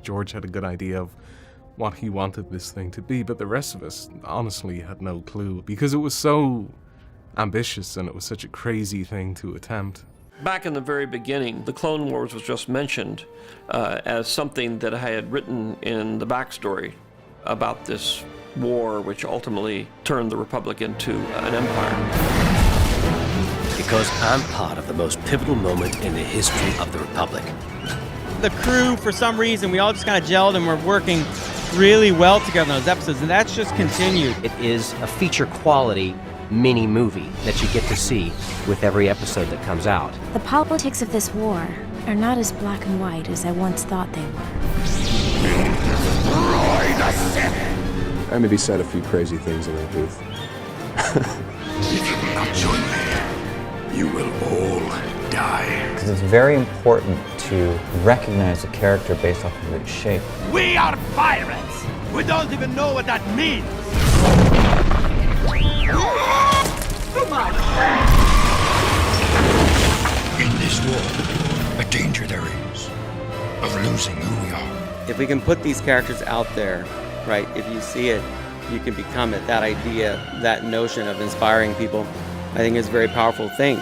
George had a good idea of what he wanted this thing to be, but the rest of us honestly had no clue, because it was so ambitious and it was such a crazy thing to attempt. Back in the very beginning, the Clone Wars was just mentioned as something that I had written in the backstory about this war which ultimately turned the Republic into an empire. Because I'm part of the most pivotal moment in the history of the Republic. The crew, for some reason, we all just kind of gelled and we're working really well together in those episodes, and that's just continued. It is a feature quality mini movie that you get to see with every episode that comes out. The politics of this war are not as black and white as I once thought they were. I maybe said a few crazy things in that booth. If you will not join me, you will all die. Because it's very important to recognize a character based off of its shape. We are pirates! We don't even know what that means! In this war, a danger there is of losing who we are. If we can put these characters out there, right, if you see it, you can become it. That idea, that notion of inspiring people, I think is a very powerful thing.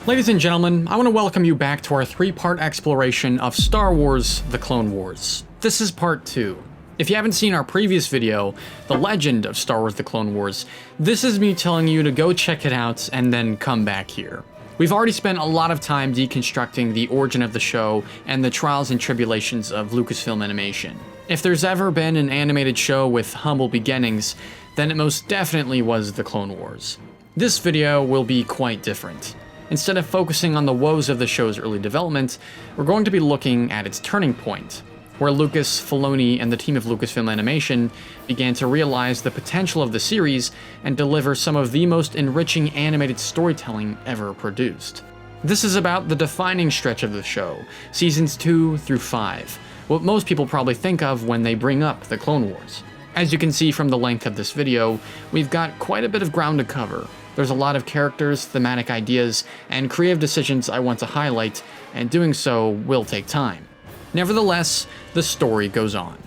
Ladies and gentlemen, I want to welcome you back to our 3-part exploration of Star Wars: The Clone Wars. This is part 2. If you haven't seen our previous video, The Legend of Star Wars: The Clone Wars, this is me telling you to go check it out and then come back here. We've already spent a lot of time deconstructing the origin of the show and the trials and tribulations of Lucasfilm Animation. If there's ever been an animated show with humble beginnings, then it most definitely was The Clone Wars. This video will be quite different. Instead of focusing on the woes of the show's early development, we're going to be looking at its turning point, where Lucas, Filoni, and the team of Lucasfilm Animation began to realize the potential of the series and deliver some of the most enriching animated storytelling ever produced. This is about the defining stretch of the show, seasons 2 through 5, what most people probably think of when they bring up the Clone Wars. As you can see from the length of this video, we've got quite a bit of ground to cover. There's a lot of characters, thematic ideas, and creative decisions I want to highlight, and doing so will take time. Nevertheless, the story goes on.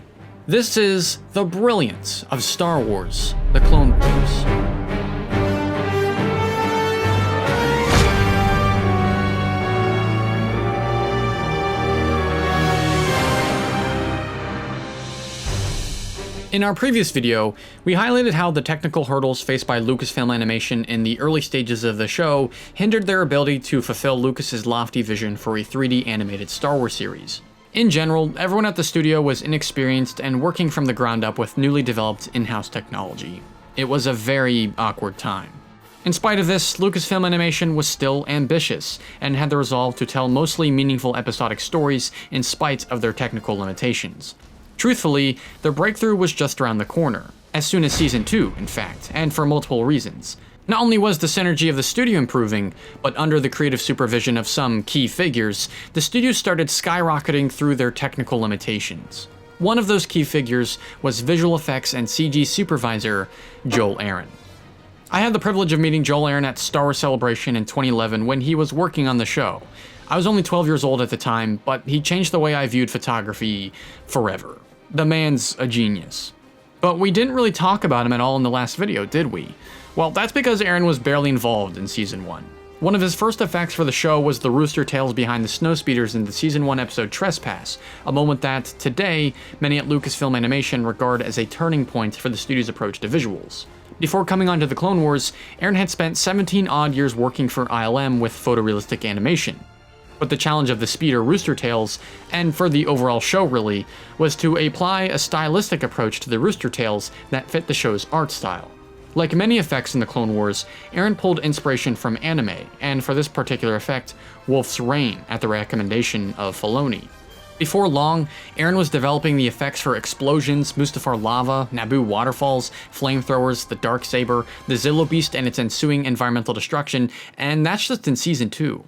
This is the brilliance of Star Wars: The Clone Wars. In our previous video, we highlighted how the technical hurdles faced by Lucasfilm Animation in the early stages of the show hindered their ability to fulfill Lucas's lofty vision for a 3D animated Star Wars series. In general, everyone at the studio was inexperienced and working from the ground up with newly developed in-house technology. It was a very awkward time. In spite of this, Lucasfilm Animation was still ambitious and had the resolve to tell mostly meaningful episodic stories in spite of their technical limitations. Truthfully, their breakthrough was just around the corner, as soon as Season 2, in fact, and for multiple reasons. Not only was the synergy of the studio improving, but under the creative supervision of some key figures, the studio started skyrocketing through their technical limitations. One of those key figures was visual effects and CG supervisor Joel Aaron. I had the privilege of meeting Joel Aaron at Star Wars Celebration in 2011 when he was working on the show. I was only 12 years old at the time, but he changed the way I viewed photography forever. The man's a genius. But we didn't really talk about him at all in the last video, did we? Well, that's because Aaron was barely involved in Season 1. One of his first effects for the show was the rooster tails behind the snowspeeders in the Season 1 episode Trespass, a moment that, today, many at Lucasfilm Animation regard as a turning point for the studio's approach to visuals. Before coming onto the Clone Wars, Aaron had spent 17 odd years working for ILM with photorealistic animation. But the challenge of the speeder rooster tails, and for the overall show really, was to apply a stylistic approach to the rooster tails that fit the show's art style. Like many effects in the Clone Wars, Aaron pulled inspiration from anime, and for this particular effect, Wolf's Rain at the recommendation of Filoni. Before long, Aaron was developing the effects for explosions, Mustafar lava, Naboo waterfalls, flamethrowers, the Darksaber, the Zillo Beast and its ensuing environmental destruction, and that's just in Season 2.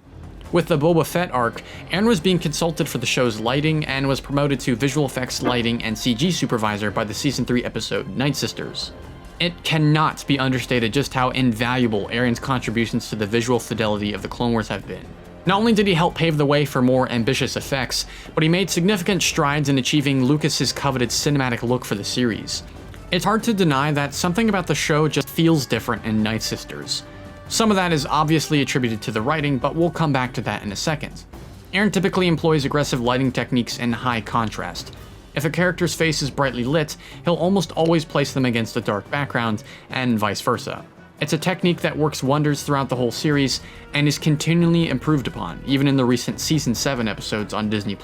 With the Boba Fett arc, Aaron was being consulted for the show's lighting and was promoted to visual effects lighting and CG supervisor by the Season 3 episode Night Sisters. It cannot be understated just how invaluable Aaron's contributions to the visual fidelity of the Clone Wars have been. Not only did he help pave the way for more ambitious effects, but he made significant strides in achieving Lucas's coveted cinematic look for the series. It's hard to deny that something about the show just feels different in Night Sisters. Some of that is obviously attributed to the writing, but we'll come back to that in a second. Aaron typically employs aggressive lighting techniques and high contrast. If a character's face is brightly lit, he'll almost always place them against a dark background, and vice versa. It's a technique that works wonders throughout the whole series, and is continually improved upon, even in the recent Season 7 episodes on Disney+.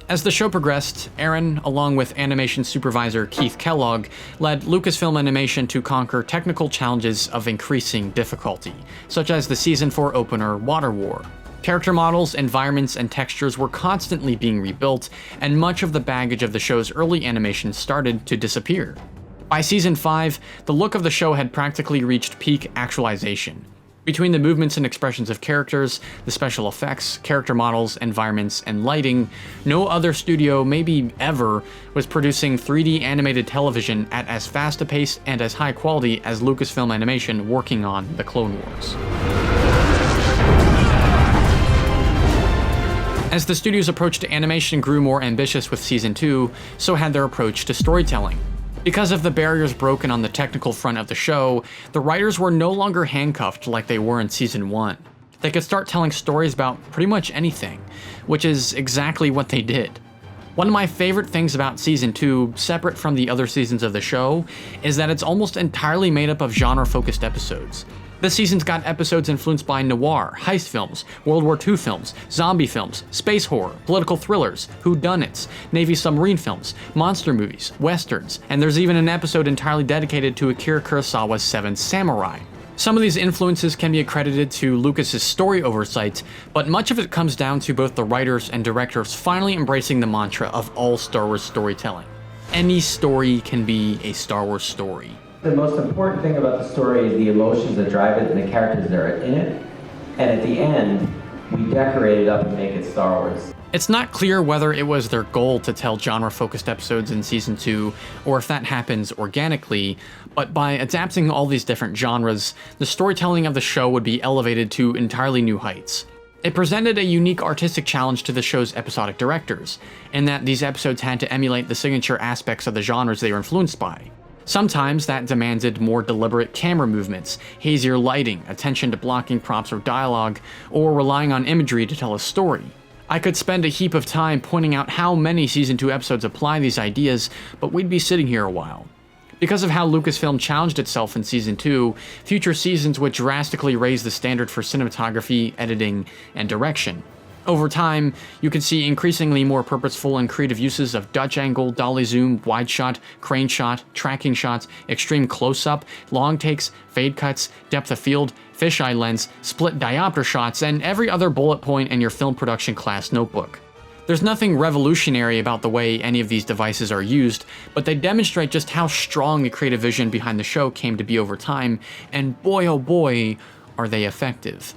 As the show progressed, Aaron, along with animation supervisor Keith Kellogg, led Lucasfilm Animation to conquer technical challenges of increasing difficulty, such as the Season 4 opener, Water War. Character models, environments, and textures were constantly being rebuilt, and much of the baggage of the show's early animation started to disappear. By Season 5, the look of the show had practically reached peak actualization. Between the movements and expressions of characters, the special effects, character models, environments, and lighting, no other studio, maybe ever, was producing 3D animated television at as fast a pace and as high quality as Lucasfilm Animation working on The Clone Wars. As the studio's approach to animation grew more ambitious with Season 2, so had their approach to storytelling. Because of the barriers broken on the technical front of the show, the writers were no longer handcuffed like they were in Season 1. They could start telling stories about pretty much anything, which is exactly what they did. One of my favorite things about Season 2, separate from the other seasons of the show, is that it's almost entirely made up of genre-focused episodes. This season's got episodes influenced by noir, heist films, World War II films, zombie films, space horror, political thrillers, whodunits, Navy submarine films, monster movies, westerns, and there's even an episode entirely dedicated to Akira Kurosawa's Seven Samurai. Some of these influences can be accredited to Lucas's story oversight, but much of it comes down to both the writers and directors finally embracing the mantra of all Star Wars storytelling. Any story can be a Star Wars story. The most important thing about the story is the emotions that drive it and the characters that are in it. And at the end, we decorate it up and make it Star Wars. It's not clear whether it was their goal to tell genre-focused episodes in Season 2, or if that happens organically, but by adapting all these different genres, the storytelling of the show would be elevated to entirely new heights. It presented a unique artistic challenge to the show's episodic directors, in that these episodes had to emulate the signature aspects of the genres they were influenced by. Sometimes that demanded more deliberate camera movements, hazier lighting, attention to blocking props or dialogue, or relying on imagery to tell a story. I could spend a heap of time pointing out how many Season 2 episodes apply these ideas, but we'd be sitting here a while. Because of how Lucasfilm challenged itself in Season 2, future seasons would drastically raise the standard for cinematography, editing, and direction. Over time, you can see increasingly more purposeful and creative uses of Dutch angle, dolly zoom, wide shot, crane shot, tracking shots, extreme close-up, long takes, fade cuts, depth of field, fisheye lens, split diopter shots, and every other bullet point in your film production class notebook. There's nothing revolutionary about the way any of these devices are used, but they demonstrate just how strong the creative vision behind the show came to be over time, and boy oh boy, are they effective.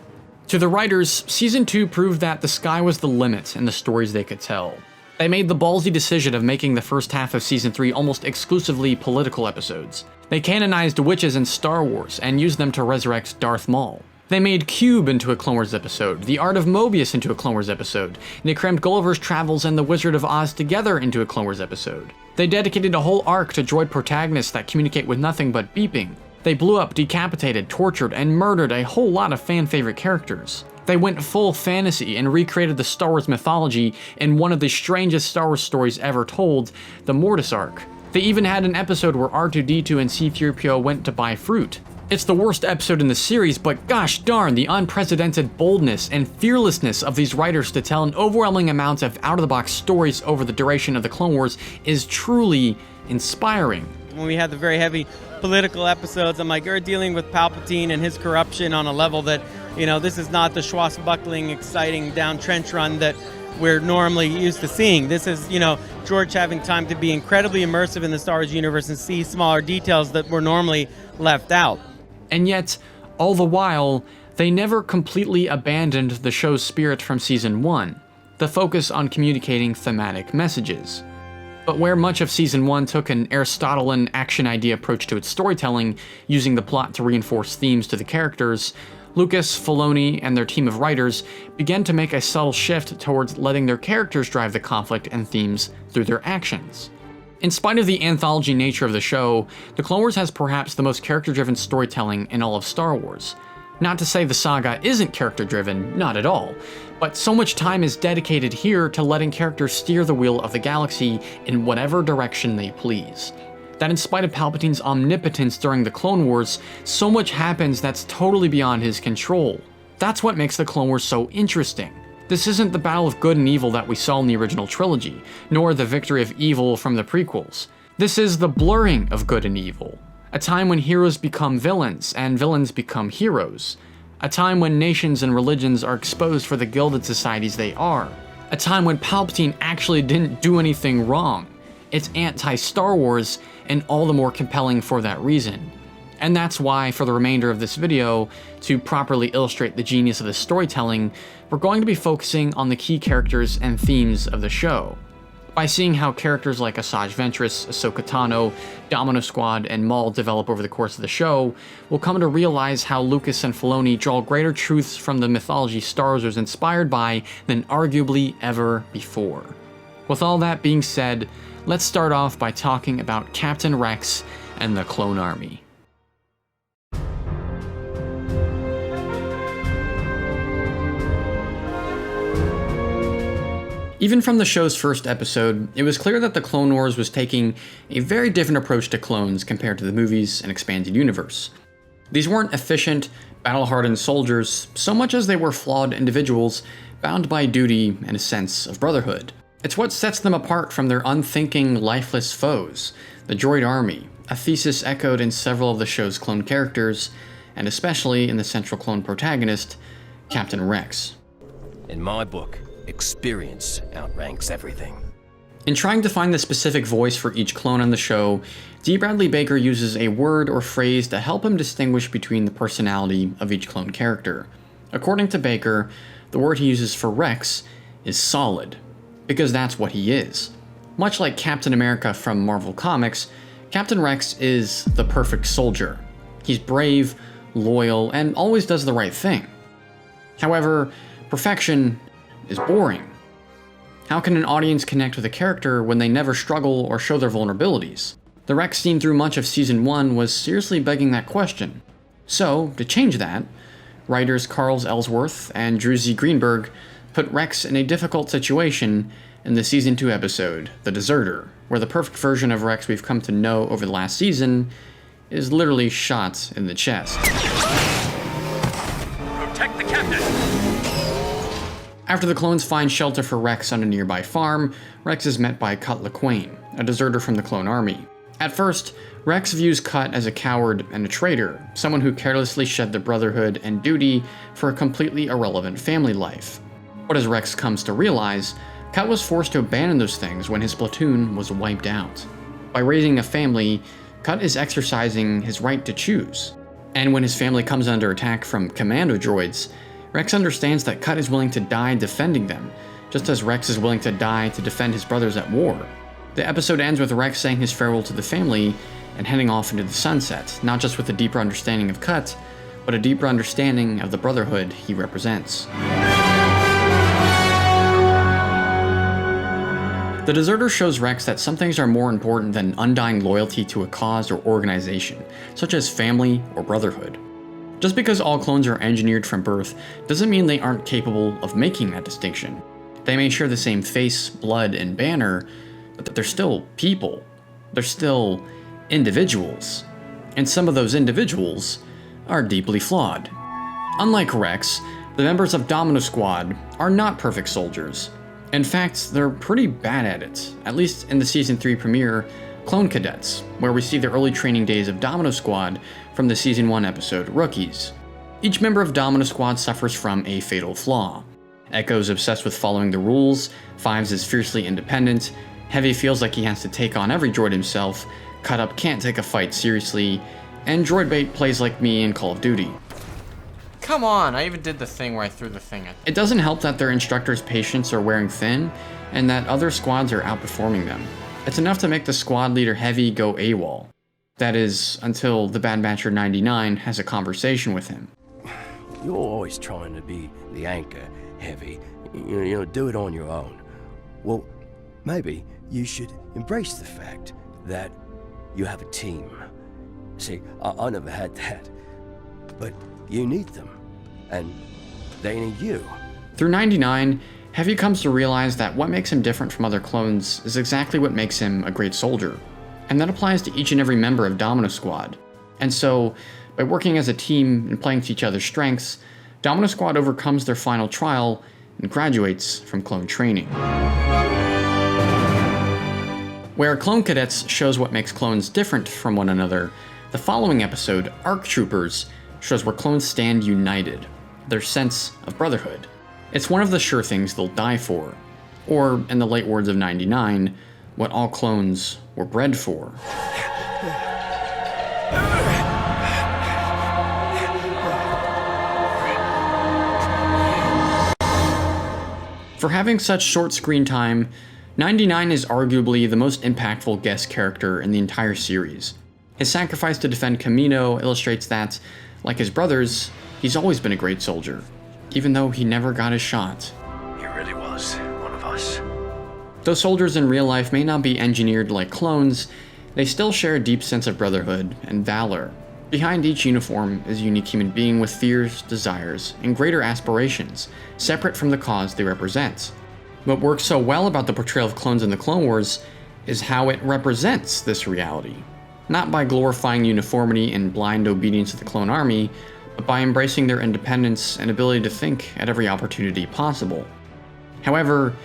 To the writers, Season 2 proved that the sky was the limit in the stories they could tell. They made the ballsy decision of making the first half of Season 3 almost exclusively political episodes. They canonized witches in Star Wars and used them to resurrect Darth Maul. They made Cube into a Clone Wars episode, The Art of Mobius into a Clone Wars episode, and they crammed Gulliver's Travels and The Wizard of Oz together into a Clone Wars episode. They dedicated a whole arc to droid protagonists that communicate with nothing but beeping. They blew up, decapitated, tortured, and murdered a whole lot of fan-favorite characters. They went full fantasy and recreated the Star Wars mythology in one of the strangest Star Wars stories ever told, the Mortis arc. They even had an episode where R2-D2 and C-3PO went to buy fruit. It's the worst episode in the series, but gosh darn, the unprecedented boldness and fearlessness of these writers to tell an overwhelming amount of out-of-the-box stories over the duration of the Clone Wars is truly inspiring. When we had the very heavy political episodes, I'm like, you're dealing with Palpatine and his corruption on a level that, this is not the swashbuckling, exciting down trench run that we're normally used to seeing. This is, George having time to be incredibly immersive in the Star Wars universe and see smaller details that were normally left out. And yet, all the while, they never completely abandoned the show's spirit from Season 1, the focus on communicating thematic messages. But where much of Season 1 took an Aristotelian action idea approach to its storytelling, using the plot to reinforce themes to the characters, Lucas, Filoni, and their team of writers began to make a subtle shift towards letting their characters drive the conflict and themes through their actions. In spite of the anthology nature of the show, The Clone Wars has perhaps the most character-driven storytelling in all of Star Wars. Not to say the saga isn't character-driven, not at all, but so much time is dedicated here to letting characters steer the wheel of the galaxy in whatever direction they please. That in spite of Palpatine's omnipotence during the Clone Wars, so much happens that's totally beyond his control. That's what makes the Clone Wars so interesting. This isn't the battle of good and evil that we saw in the original trilogy, nor the victory of evil from the prequels. This is the blurring of good and evil. A time when heroes become villains, and villains become heroes. A time when nations and religions are exposed for the gilded societies they are. A time when Palpatine actually didn't do anything wrong. It's anti-Star Wars, and all the more compelling for that reason. And that's why, for the remainder of this video, to properly illustrate the genius of the storytelling, we're going to be focusing on the key characters and themes of the show. By seeing how characters like Asajj Ventress, Ahsoka Tano, Domino Squad, and Maul develop over the course of the show, we'll come to realize how Lucas and Filoni draw greater truths from the mythology Star Wars was inspired by than arguably ever before. With all that being said, let's start off by talking about Captain Rex and the Clone Army. Even from the show's first episode, it was clear that the Clone Wars was taking a very different approach to clones compared to the movies and expanded universe. These weren't efficient, battle-hardened soldiers so much as they were flawed individuals bound by duty and a sense of brotherhood. It's what sets them apart from their unthinking, lifeless foes, the droid army, a thesis echoed in several of the show's clone characters, and especially in the central clone protagonist, Captain Rex. In my book, experience outranks everything. In trying to find the specific voice for each clone on the show, D. Bradley Baker uses a word or phrase to help him distinguish between the personality of each clone character. According to Baker, the word he uses for Rex is solid, because that's what he is. Much like Captain America from Marvel Comics, Captain Rex is the perfect soldier. He's brave, loyal, and always does the right thing. However, perfection is boring. How can an audience connect with a character when they never struggle or show their vulnerabilities? The Rex seen through much of Season 1 was seriously begging that question. So, to change that, writers Carl Ellsworth and Drew Z. Greenberg put Rex in a difficult situation in the Season 2 episode, The Deserter, where the perfect version of Rex we've come to know over the last season is literally shot in the chest. Protect the captain! After the clones find shelter for Rex on a nearby farm, Rex is met by Cut Lawquane, a deserter from the Clone Army. At first, Rex views Cut as a coward and a traitor, someone who carelessly shed the brotherhood and duty for a completely irrelevant family life. But as Rex comes to realize, Cut was forced to abandon those things when his platoon was wiped out. By raising a family, Cut is exercising his right to choose. And when his family comes under attack from commando droids, Rex understands that Cut is willing to die defending them, just as Rex is willing to die to defend his brothers at war. The episode ends with Rex saying his farewell to the family and heading off into the sunset, not just with a deeper understanding of Cut, but a deeper understanding of the brotherhood he represents. The Deserter shows Rex that some things are more important than undying loyalty to a cause or organization, such as family or brotherhood. Just because all clones are engineered from birth doesn't mean they aren't capable of making that distinction. They may share the same face, blood, and banner, but they're still people. They're still individuals. And some of those individuals are deeply flawed. Unlike Rex, the members of Domino Squad are not perfect soldiers. In fact, they're pretty bad at it, at least in the Season 3 premiere, Clone Cadets, where we see the early training days of Domino Squad from the Season 1 episode Rookies. Each member of Domino Squad suffers from a fatal flaw. Echo's obsessed with following the rules, Fives is fiercely independent, Heavy feels like he has to take on every droid himself, Cut Up can't take a fight seriously, and Droidbait plays like me in Call of Duty. Come on, I even did the thing where I threw the thing at. It doesn't help that their instructors' patience are wearing thin, and that other squads are outperforming them. It's enough to make the squad leader Heavy go AWOL. That is, until the Bad Batcher 99 has a conversation with him. you're always trying to be the anchor, Heavy. Do it on your own. Well, maybe you should embrace the fact that you have a team. See, I never had that. But you need them. And they need you. Through 99, Heavy comes to realize that what makes him different from other clones is exactly what makes him a great soldier. And that applies to each and every member of Domino Squad. And so, by working as a team and playing to each other's strengths, Domino Squad overcomes their final trial and graduates from clone training. Where Clone Cadets shows what makes clones different from one another, the following episode, ARC Troopers, shows where clones stand united, their sense of brotherhood. It's one of the sure things they'll die for, or, in the late words of 99, what all clones were bred for. For having such short screen time, 99 is arguably the most impactful guest character in the entire series. His sacrifice to defend Kamino illustrates that, like his brothers, he's always been a great soldier, even though he never got his shot. He really was one of us. Though soldiers in real life may not be engineered like clones, they still share a deep sense of brotherhood and valor. Behind each uniform is a unique human being with fears, desires, and greater aspirations, separate from the cause they represent. What works so well about the portrayal of clones in the Clone Wars is how it represents this reality. Not by glorifying uniformity and blind obedience to the clone army, but by embracing their independence and ability to think at every opportunity possible. However,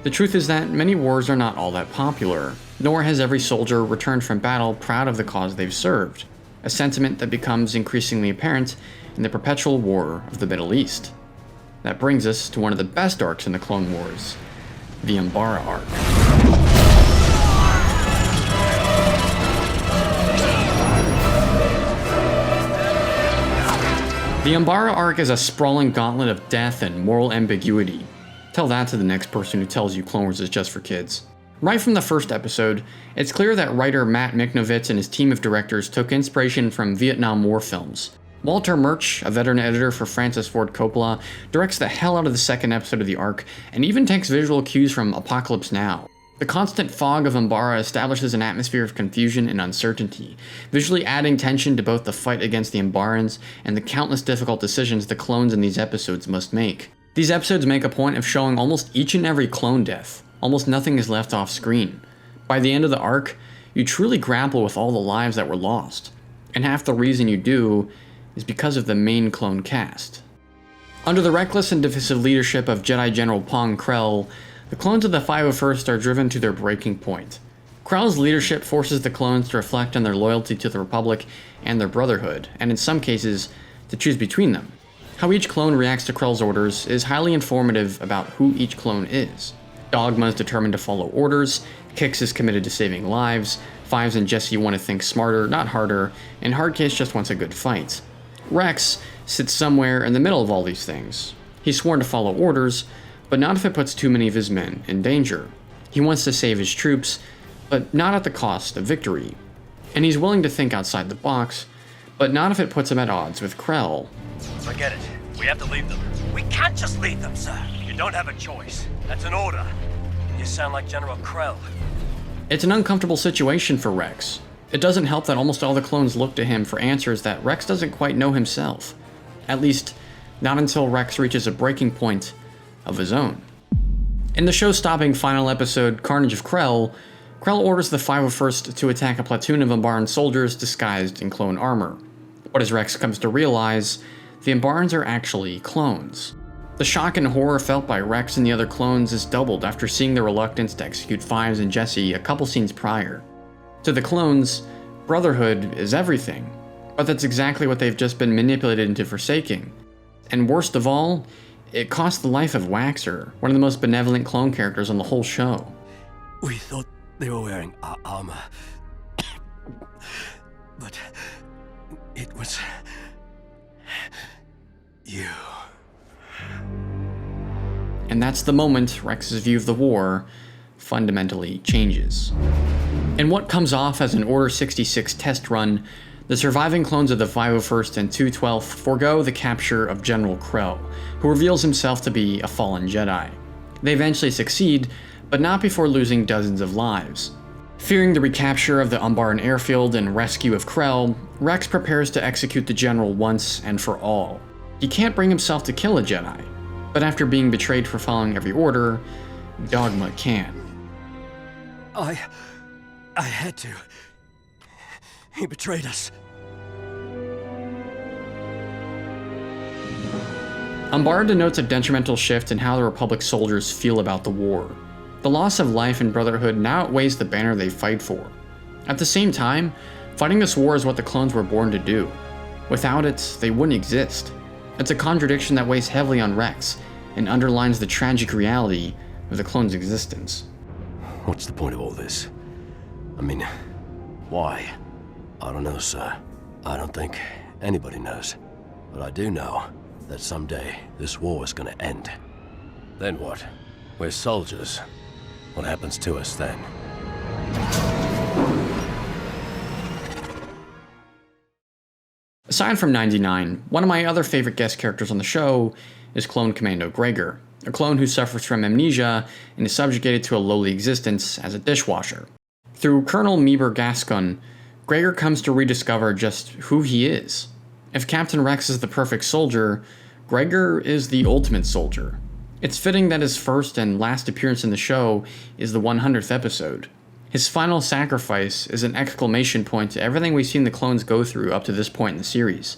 the truth is that many wars are not all that popular, nor has every soldier returned from battle proud of the cause they've served, a sentiment that becomes increasingly apparent in the perpetual war of the Middle East. That brings us to one of the best arcs in the Clone Wars, the Umbara arc. The Umbara arc is a sprawling gauntlet of death and moral ambiguity. Tell that to the next person who tells you Clone Wars is just for kids. Right from the first episode, it's clear that writer Matt Michnovetz and his team of directors took inspiration from Vietnam War films. Walter Murch, a veteran editor for Francis Ford Coppola, directs the hell out of the second episode of the arc, and even takes visual cues from Apocalypse Now. The constant fog of Umbara establishes an atmosphere of confusion and uncertainty, visually adding tension to both the fight against the Umbarans and the countless difficult decisions the clones in these episodes must make. These episodes make a point of showing almost each and every clone death. Almost nothing is left off screen. By the end of the arc, you truly grapple with all the lives that were lost, and half the reason you do is because of the main clone cast. Under the reckless and divisive leadership of Jedi General Pong Krell, the clones of the 501st are driven to their breaking point. Krell's leadership forces the clones to reflect on their loyalty to the Republic and their brotherhood, and in some cases, to choose between them. How each clone reacts to Krell's orders is highly informative about who each clone is. Dogma is determined to follow orders, Kix is committed to saving lives, Fives and Jesse want to think smarter, not harder, and Hardcase just wants a good fight. Rex sits somewhere in the middle of all these things. He's sworn to follow orders, but not if it puts too many of his men in danger. He wants to save his troops, but not at the cost of victory. And he's willing to think outside the box, but not if it puts him at odds with Krell. Forget it. We have to leave them. We can't just leave them, sir. You don't have a choice. That's an order. You sound like General Krell. It's an uncomfortable situation for Rex. It doesn't help that almost all the clones look to him for answers that Rex doesn't quite know himself. At least, not until Rex reaches a breaking point of his own. In the show-stopping final episode, Carnage of Krell, Krell orders the 501st to attack a platoon of Umbaran soldiers disguised in clone armor. But as Rex comes to realize, the Umbarans are actually clones. The shock and horror felt by Rex and the other clones is doubled after seeing their reluctance to execute Fives and Jesse a couple scenes prior. To the clones, brotherhood is everything, but that's exactly what they've just been manipulated into forsaking. And worst of all, it cost the life of Waxer, one of the most benevolent clone characters on the whole show. We thought they were wearing armor, but it was you. And that's the moment Rex's view of the war fundamentally changes. In what comes off as an Order 66 test run, The surviving clones of the 501st and 212th forego the capture of General Krell, who reveals himself to be a fallen Jedi. They eventually succeed, but not before losing dozens of lives. Fearing the recapture of the Umbaran airfield and rescue of Krell, Rex prepares to execute the General once and for all. He can't bring himself to kill a Jedi, but after being betrayed for following every order, Dogma can. I had to. He betrayed us. Umbar denotes a detrimental shift in how the Republic soldiers feel about the war. The loss of life and brotherhood now outweighs the banner they fight for. At the same time, fighting this war is what the clones were born to do. Without it, they wouldn't exist. It's a contradiction that weighs heavily on Rex, and underlines the tragic reality of the clone's existence. What's the point of all this? I mean, why? I don't know, sir. I don't think anybody knows. But I do know that someday this war is gonna end. Then what? We're soldiers. What happens to us then? Aside from 99, one of my other favorite guest characters on the show is Clone Commando Gregor, a clone who suffers from amnesia and is subjugated to a lowly existence as a dishwasher. Through Colonel Meeber Gascon, Gregor comes to rediscover just who he is. If Captain Rex is the perfect soldier, Gregor is the ultimate soldier. It's fitting that his first and last appearance in the show is the 100th episode. His final sacrifice is an exclamation point to everything we've seen the clones go through up to this point in the series,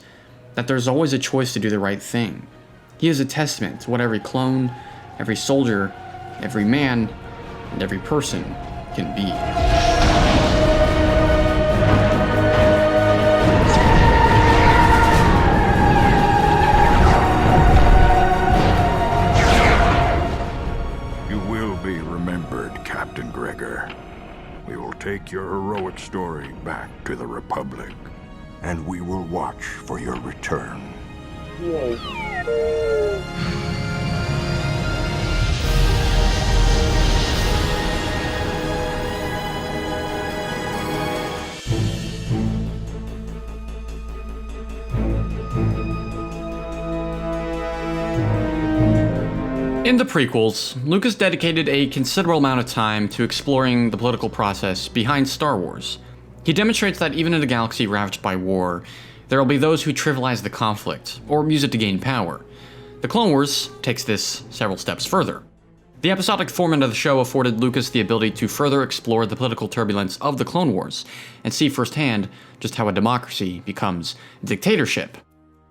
that there's always a choice to do the right thing. He is a testament to what every clone, every soldier, every man, and every person can be. You will be remembered, Captain Gregor. We will take your heroic story back to the Republic, and we will watch for your return. In the prequels, Lucas dedicated a considerable amount of time to exploring the political process behind Star Wars. He demonstrates that even in a galaxy ravaged by war, there will be those who trivialize the conflict, or use it to gain power. The Clone Wars takes this several steps further. The episodic format of the show afforded Lucas the ability to further explore the political turbulence of the Clone Wars, and see firsthand just how a democracy becomes a dictatorship.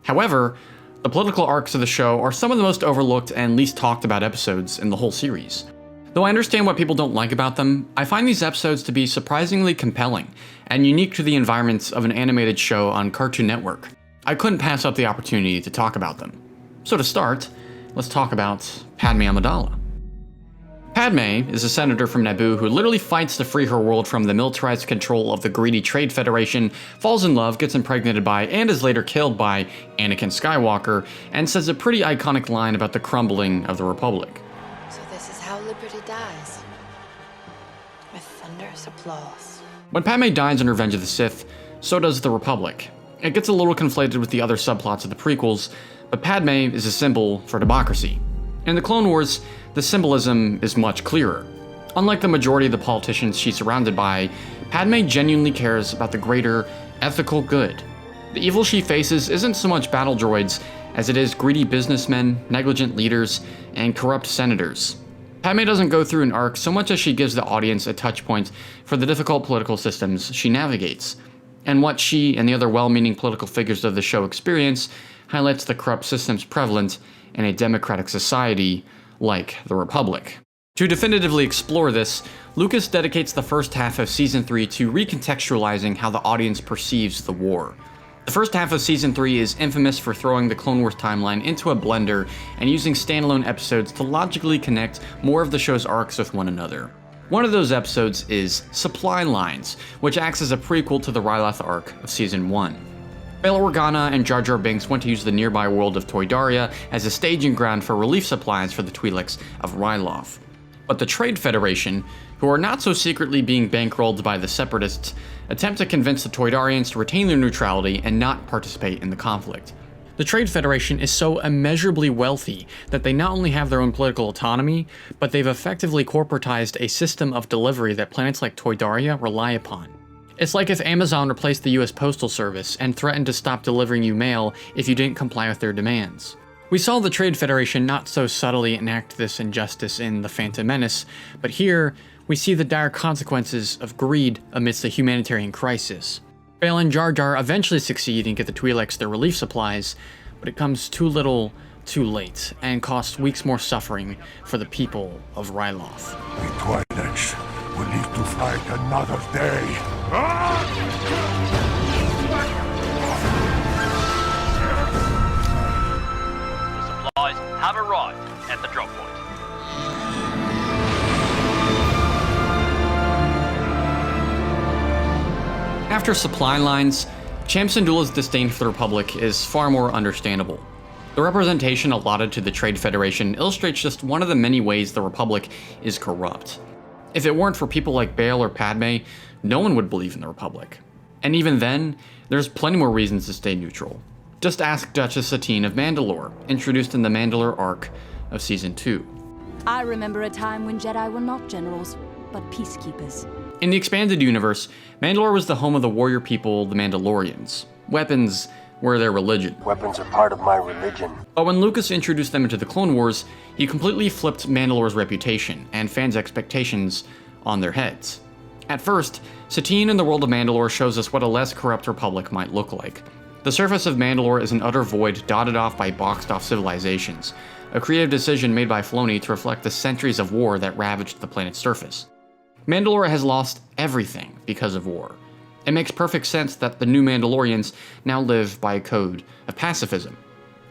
However, the political arcs of the show are some of the most overlooked and least talked about episodes in the whole series. Though I understand what people don't like about them, I find these episodes to be surprisingly compelling, and unique to the environments of an animated show on Cartoon Network. I couldn't pass up the opportunity to talk about them. So to start, let's talk about Padme Amidala. Padme is a senator from Naboo who literally fights to free her world from the militarized control of the greedy Trade Federation, falls in love, gets impregnated by, and is later killed by Anakin Skywalker, and says a pretty iconic line about the crumbling of the Republic. So this is how liberty dies. With thunderous applause. When Padme dies in Revenge of the Sith, so does the Republic. It gets a little conflated with the other subplots of the prequels, but Padme is a symbol for democracy. In the Clone Wars, the symbolism is much clearer. Unlike the majority of the politicians she's surrounded by, Padme genuinely cares about the greater ethical good. The evil she faces isn't so much battle droids as it is greedy businessmen, negligent leaders, and corrupt senators. Padme doesn't go through an arc so much as she gives the audience a touch point for the difficult political systems she navigates. And what she and the other well-meaning political figures of the show experience highlights the corrupt systems prevalent in a democratic society like the Republic. To definitively explore this, Lucas dedicates the first half of Season 3 to recontextualizing how the audience perceives the war. The first half of Season 3 is infamous for throwing the Clone Wars timeline into a blender and using standalone episodes to logically connect more of the show's arcs with one another. One of those episodes is Supply Lines, which acts as a prequel to the Ryloth arc of Season 1. Bail Organa and Jar Jar Binks went to use the nearby world of Toydaria as a staging ground for relief supplies for the Twi'leks of Ryloth. But the Trade Federation, who are not so secretly being bankrolled by the Separatists, attempt to convince the Toydarians to retain their neutrality and not participate in the conflict. The Trade Federation is so immeasurably wealthy that they not only have their own political autonomy, but they've effectively corporatized a system of delivery that planets like Toydaria rely upon. It's like if Amazon replaced the US Postal Service and threatened to stop delivering you mail if you didn't comply with their demands. We saw the Trade Federation not so subtly enact this injustice in The Phantom Menace, but here we see the dire consequences of greed amidst a humanitarian crisis. Bail and Jar Jar eventually succeed and get the Twi'leks their relief supplies, but it comes too little, too late, and costs weeks more suffering for the people of Ryloth. The Twi'leks will live to fight another day. The supplies have arrived at the drop point. After supply lines, Cham Syndulla's disdain for the Republic is far more understandable. The representation allotted to the Trade Federation illustrates just one of the many ways the Republic is corrupt. If it weren't for people like Bail or Padme, no one would believe in the Republic. And even then, there's plenty more reasons to stay neutral. Just ask Duchess Satine of Mandalore, introduced in the Mandalore arc of Season 2. I remember a time when Jedi were not generals, but peacekeepers. In the expanded universe, Mandalore was the home of the warrior people, the Mandalorians. Weapons were their religion. Weapons are part of my religion. But when Lucas introduced them into the Clone Wars, he completely flipped Mandalore's reputation and fans' expectations on their heads. At first, Satine in the world of Mandalore shows us what a less corrupt Republic might look like. The surface of Mandalore is an utter void dotted off by boxed-off civilizations, a creative decision made by Filoni to reflect the centuries of war that ravaged the planet's surface. Mandalore has lost everything because of war. It makes perfect sense that the new Mandalorians now live by a code of pacifism.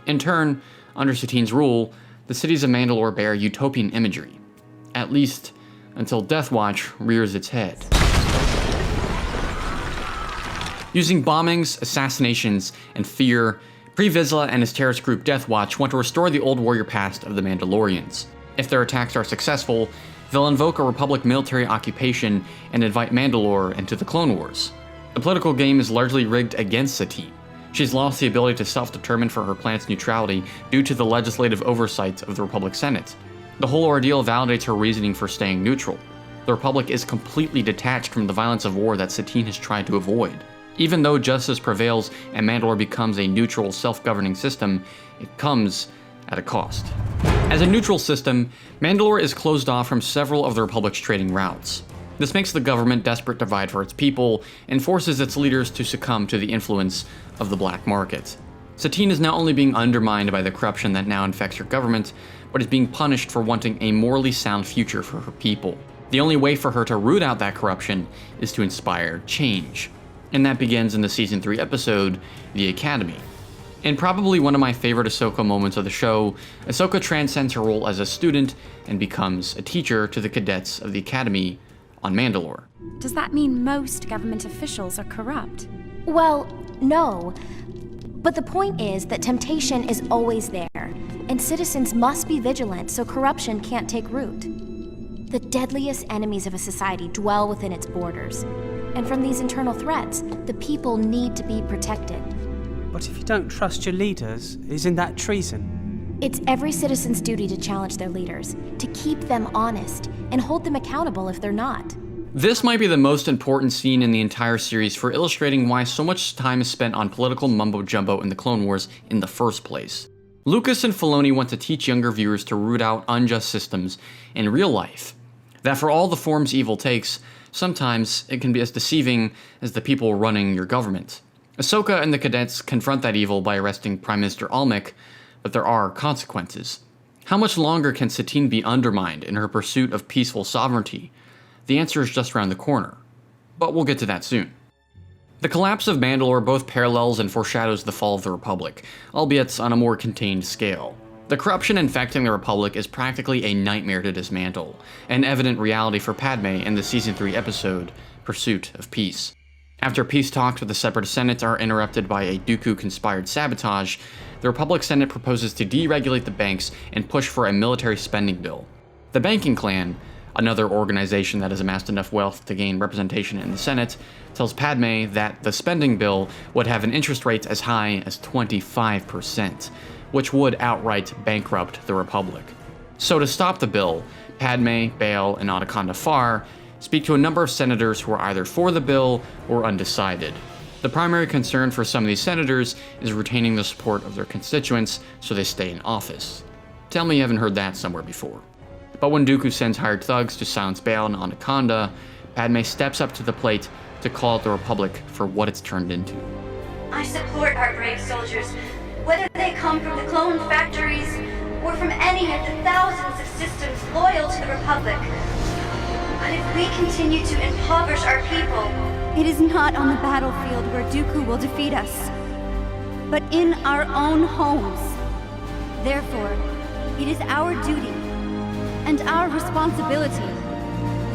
In turn, under Satine's rule, the cities of Mandalore bear utopian imagery. At least, until Death Watch rears its head. Using bombings, assassinations, and fear, Pre Vizsla and his terrorist group Death Watch want to restore the old warrior past of the Mandalorians. If their attacks are successful, they'll invoke a Republic military occupation and invite Mandalore into the Clone Wars. The political game is largely rigged against Satine. She's lost the ability to self-determine for her planet's neutrality due to the legislative oversight of the Republic Senate. The whole ordeal validates her reasoning for staying neutral. The Republic is completely detached from the violence of war that Satine has tried to avoid. Even though justice prevails and Mandalore becomes a neutral, self-governing system, it comes at a cost. As a neutral system, Mandalore is closed off from several of the Republic's trading routes. This makes the government desperate to provide for its people and forces its leaders to succumb to the influence of the black market. Satine is not only being undermined by the corruption that now infects her government, but is being punished for wanting a morally sound future for her people. The only way for her to root out that corruption is to inspire change. And that begins in the Season 3 episode, The Academy. In probably one of my favorite Ahsoka moments of the show, Ahsoka transcends her role as a student and becomes a teacher to the cadets of the Academy on Mandalore. Does that mean most government officials are corrupt? Well, no. But the point is that temptation is always there, and citizens must be vigilant so corruption can't take root. The deadliest enemies of a society dwell within its borders, and from these internal threats, the people need to be protected. But if you don't trust your leaders, isn't that treason? It's every citizen's duty to challenge their leaders, to keep them honest, and hold them accountable if they're not. This might be the most important scene in the entire series for illustrating why so much time is spent on political mumbo-jumbo in the Clone Wars in the first place. Lucas and Filoni want to teach younger viewers to root out unjust systems in real life. That for all the forms evil takes, sometimes it can be as deceiving as the people running your government. Ahsoka and the cadets confront that evil by arresting Prime Minister Almec, but there are consequences. How much longer can Satine be undermined in her pursuit of peaceful sovereignty? The answer is just around the corner, but we'll get to that soon. The collapse of Mandalore both parallels and foreshadows the fall of the Republic, albeit on a more contained scale. The corruption infecting the Republic is practically a nightmare to dismantle, an evident reality for Padme in the Season 3 episode, Pursuit of Peace. After peace talks with the Separatist Senate are interrupted by a Dooku-conspired sabotage, the Republic Senate proposes to deregulate the banks and push for a military spending bill. The banking clan, Another organization that has amassed enough wealth to gain representation in the Senate tells Padme that the spending bill would have an interest rate as high as 25%, which would outright bankrupt the Republic. So to stop the bill, Padme, Bail, and Anaconda Farr speak to a number of senators who are either for the bill or undecided. The primary concern for some of these senators is retaining the support of their constituents so they stay in office. Tell me you haven't heard that somewhere before. But when Dooku sends hired thugs to silence Bail and Anaconda, Padme steps up to the plate to call out the Republic for what it's turned into. I support our brave soldiers, whether they come from the clone factories or from any of the thousands of systems loyal to the Republic. But if we continue to impoverish our people, it is not on the battlefield where Dooku will defeat us, but in our own homes. Therefore, it is our duty and our responsibility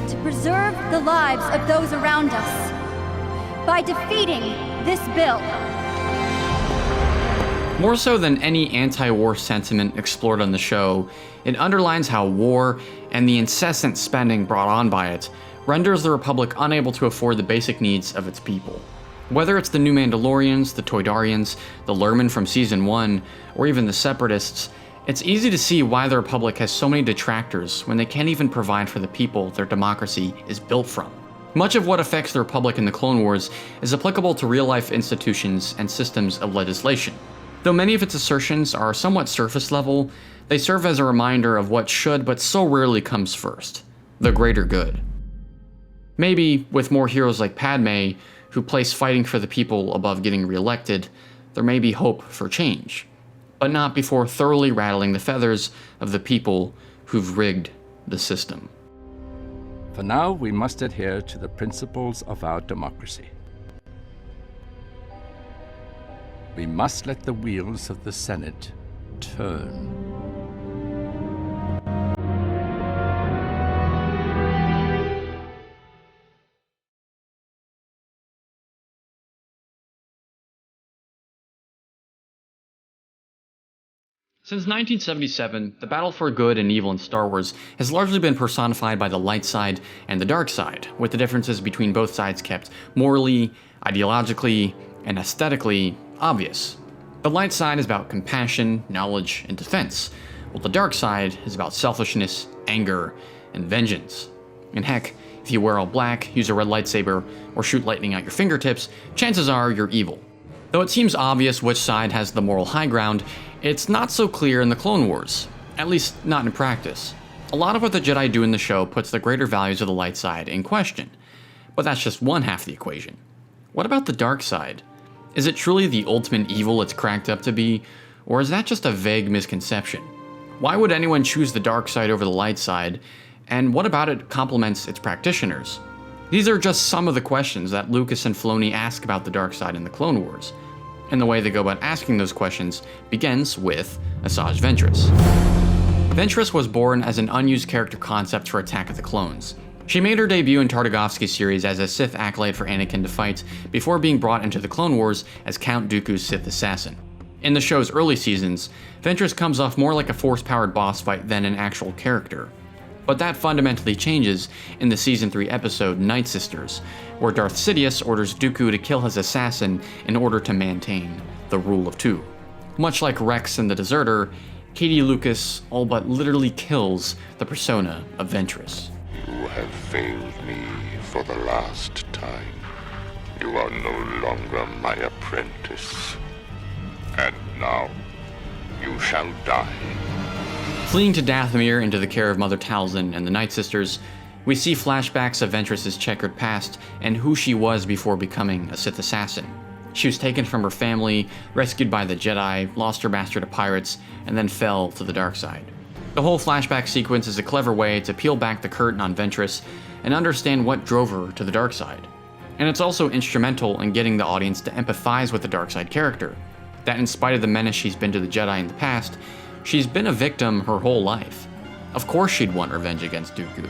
to preserve the lives of those around us by defeating this bill. More so than any anti-war sentiment explored on the show, it underlines how war and the incessant spending brought on by it renders the Republic unable to afford the basic needs of its people. Whether it's the new Mandalorians, the Toydarians, the Lurmen from Season 1, or even the Separatists, it's easy to see why the Republic has so many detractors when they can't even provide for the people their democracy is built from. Much of what affects the Republic in the Clone Wars is applicable to real-life institutions and systems of legislation. Though many of its assertions are somewhat surface level, they serve as a reminder of what should but so rarely comes first: the greater good. Maybe, with more heroes like Padme, who place fighting for the people above getting re-elected, there may be hope for change. But not before thoroughly rattling the feathers of the people who've rigged the system. For now, we must adhere to the principles of our democracy. We must let the wheels of the Senate turn. Since 1977, the battle for good and evil in Star Wars has largely been personified by the light side and the dark side, with the differences between both sides kept morally, ideologically, and aesthetically obvious. The light side is about compassion, knowledge, and defense, while the dark side is about selfishness, anger, and vengeance. And heck, if you wear all black, use a red lightsaber, or shoot lightning out your fingertips, chances are you're evil. Though it seems obvious which side has the moral high ground, it's not so clear in the Clone Wars, at least not in practice. A lot of what the Jedi do in the show puts the greater values of the light side in question, but that's just one half of the equation. What about the dark side? Is it truly the ultimate evil it's cracked up to be, or is that just a vague misconception? Why would anyone choose the dark side over the light side, and what about it complements its practitioners? These are just some of the questions that Lucas and Filoni ask about the dark side in the Clone Wars, and the way they go about asking those questions begins with Asajj Ventress. Ventress was born as an unused character concept for Attack of the Clones. She made her debut in Tartakovsky's series as a Sith acolyte for Anakin to fight before being brought into the Clone Wars as Count Dooku's Sith assassin. In the show's early seasons, Ventress comes off more like a force-powered boss fight than an actual character. But that fundamentally changes in the Season 3 episode Night Sisters, where Darth Sidious orders Dooku to kill his assassin in order to maintain the Rule of Two. Much like Rex and the Deserter, Katie Lucas all but literally kills the persona of Ventress. You have failed me for the last time. You are no longer my apprentice. And now, you shall die. Fleeing to Dathomir into the care of Mother Talzin and the Night Sisters, we see flashbacks of Ventress's checkered past and who she was before becoming a Sith assassin. She was taken from her family, rescued by the Jedi, lost her master to pirates, and then fell to the dark side. The whole flashback sequence is a clever way to peel back the curtain on Ventress and understand what drove her to the dark side. And it's also instrumental in getting the audience to empathize with the dark side character, that in spite of the menace she's been to the Jedi in the past, she's been a victim her whole life. Of course she'd want revenge against Dooku.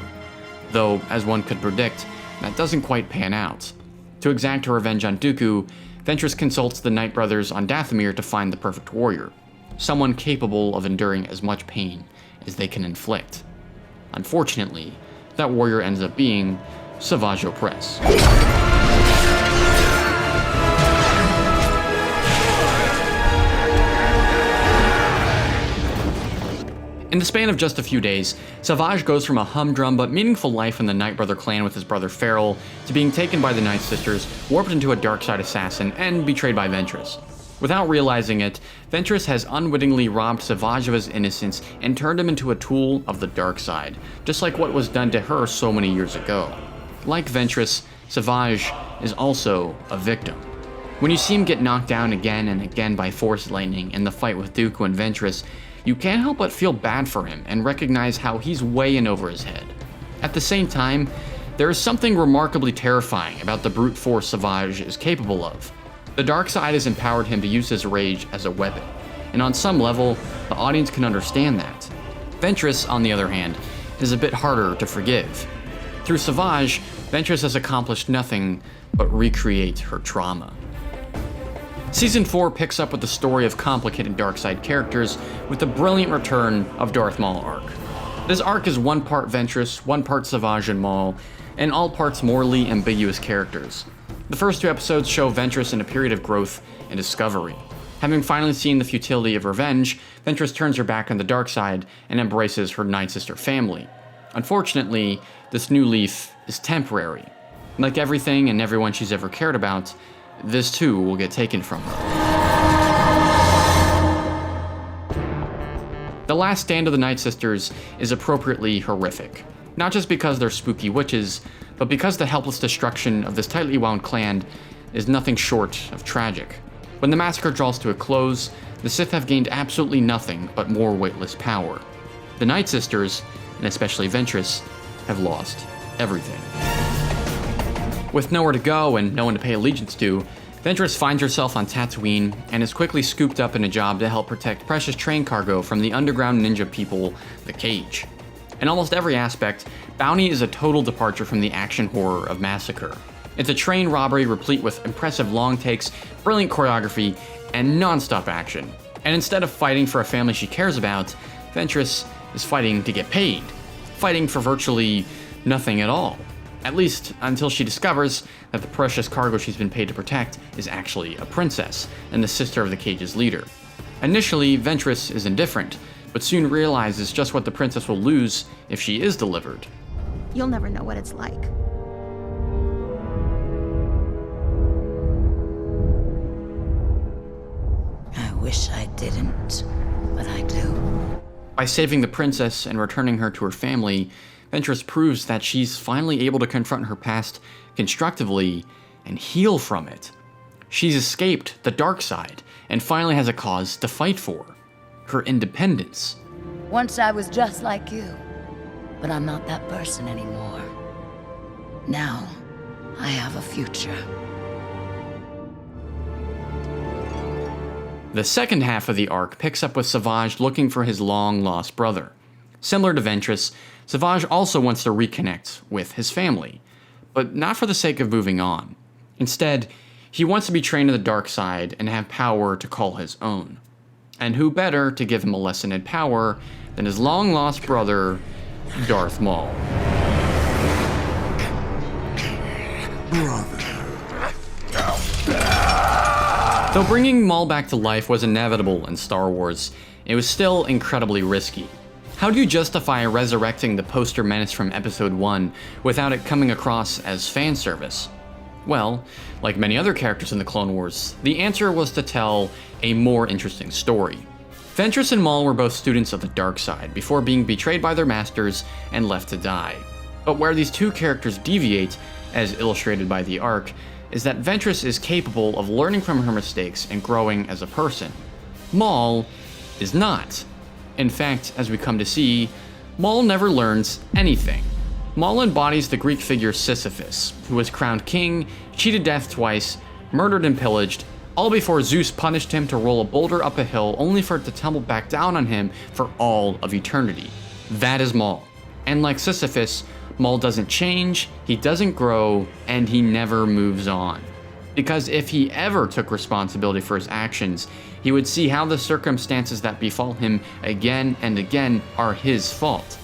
Though, as one could predict, that doesn't quite pan out. To exact her revenge on Dooku, Ventress consults the Night Brothers on Dathomir to find the perfect warrior, someone capable of enduring as much pain as they can inflict. Unfortunately, that warrior ends up being Savage Opress. In the span of just a few days, Savage goes from a humdrum but meaningful life in the Night Brother clan with his brother Farrell to being taken by the Night Sisters, warped into a dark side assassin, and betrayed by Ventress. Without realizing it, Ventress has unwittingly robbed Savage of his innocence and turned him into a tool of the dark side, just like what was done to her so many years ago. Like Ventress, Savage is also a victim. When you see him get knocked down again and again by Force Lightning in the fight with Dooku and Ventress, you can't help but feel bad for him and recognize how he's way in over his head. At the same time, there is something remarkably terrifying about the brute force Savage is capable of. The dark side has empowered him to use his rage as a weapon, and on some level, the audience can understand that. Ventress, on the other hand, is a bit harder to forgive. Through Savage, Ventress has accomplished nothing but recreate her trauma. Season 4 picks up with the story of complicated dark-side characters with the brilliant return of Darth Maul arc. This arc is one part Ventress, one part Savage and Maul, and all parts morally ambiguous characters. The first 2 episodes show Ventress in a period of growth and discovery. Having finally seen the futility of revenge, Ventress turns her back on the dark side and embraces her Night Sister family. Unfortunately, this new leaf is temporary. Like everything and everyone she's ever cared about, this too will get taken from her. The last stand of the Night Sisters is appropriately horrific. Not just because they're spooky witches, but because the helpless destruction of this tightly wound clan is nothing short of tragic. When the massacre draws to a close, the Sith have gained absolutely nothing but more weightless power. The Night Sisters, and especially Ventress, have lost everything. With nowhere to go and no one to pay allegiance to, Ventress finds herself on Tatooine and is quickly scooped up in a job to help protect precious train cargo from the underground ninja people, the Cage. In almost every aspect, Bounty is a total departure from the action horror of Massacre. It's a train robbery replete with impressive long takes, brilliant choreography, and non-stop action. And instead of fighting for a family she cares about, Ventress is fighting to get paid. Fighting for virtually nothing at all. At least until she discovers that the precious cargo she's been paid to protect is actually a princess and the sister of the Cage's leader. Initially, Ventress is indifferent, but soon realizes just what the princess will lose if she is delivered. You'll never know what it's like. I wish I didn't, but I do. By saving the princess and returning her to her family, Ventress proves that she's finally able to confront her past constructively and heal from it. She's escaped the dark side and finally has a cause to fight for: her independence. Once I was just like you, but I'm not that person anymore. Now, I have a future. The second half of the arc picks up with Savage looking for his long-lost brother. Similar to Ventress, Savage also wants to reconnect with his family, but not for the sake of moving on. Instead, he wants to be trained in the dark side and have power to call his own. And who better to give him a lesson in power than his long-lost brother, Darth Maul. Though bringing Maul back to life was inevitable in Star Wars, it was still incredibly risky. How do you justify resurrecting the poster menace from Episode 1 without it coming across as fan service? Well, like many other characters in the Clone Wars, the answer was to tell a more interesting story. Ventress and Maul were both students of the dark side before being betrayed by their masters and left to die. But where these two characters deviate, as illustrated by the arc, is that Ventress is capable of learning from her mistakes and growing as a person. Maul is not. In fact, as we come to see, Maul never learns anything. Maul embodies the Greek figure Sisyphus, who was crowned king, cheated death twice, murdered and pillaged, all before Zeus punished him to roll a boulder up a hill only for it to tumble back down on him for all of eternity. That is Maul. And like Sisyphus, Maul doesn't change, he doesn't grow, and he never moves on. Because if he ever took responsibility for his actions, he would see how the circumstances that befall him again and again are his fault.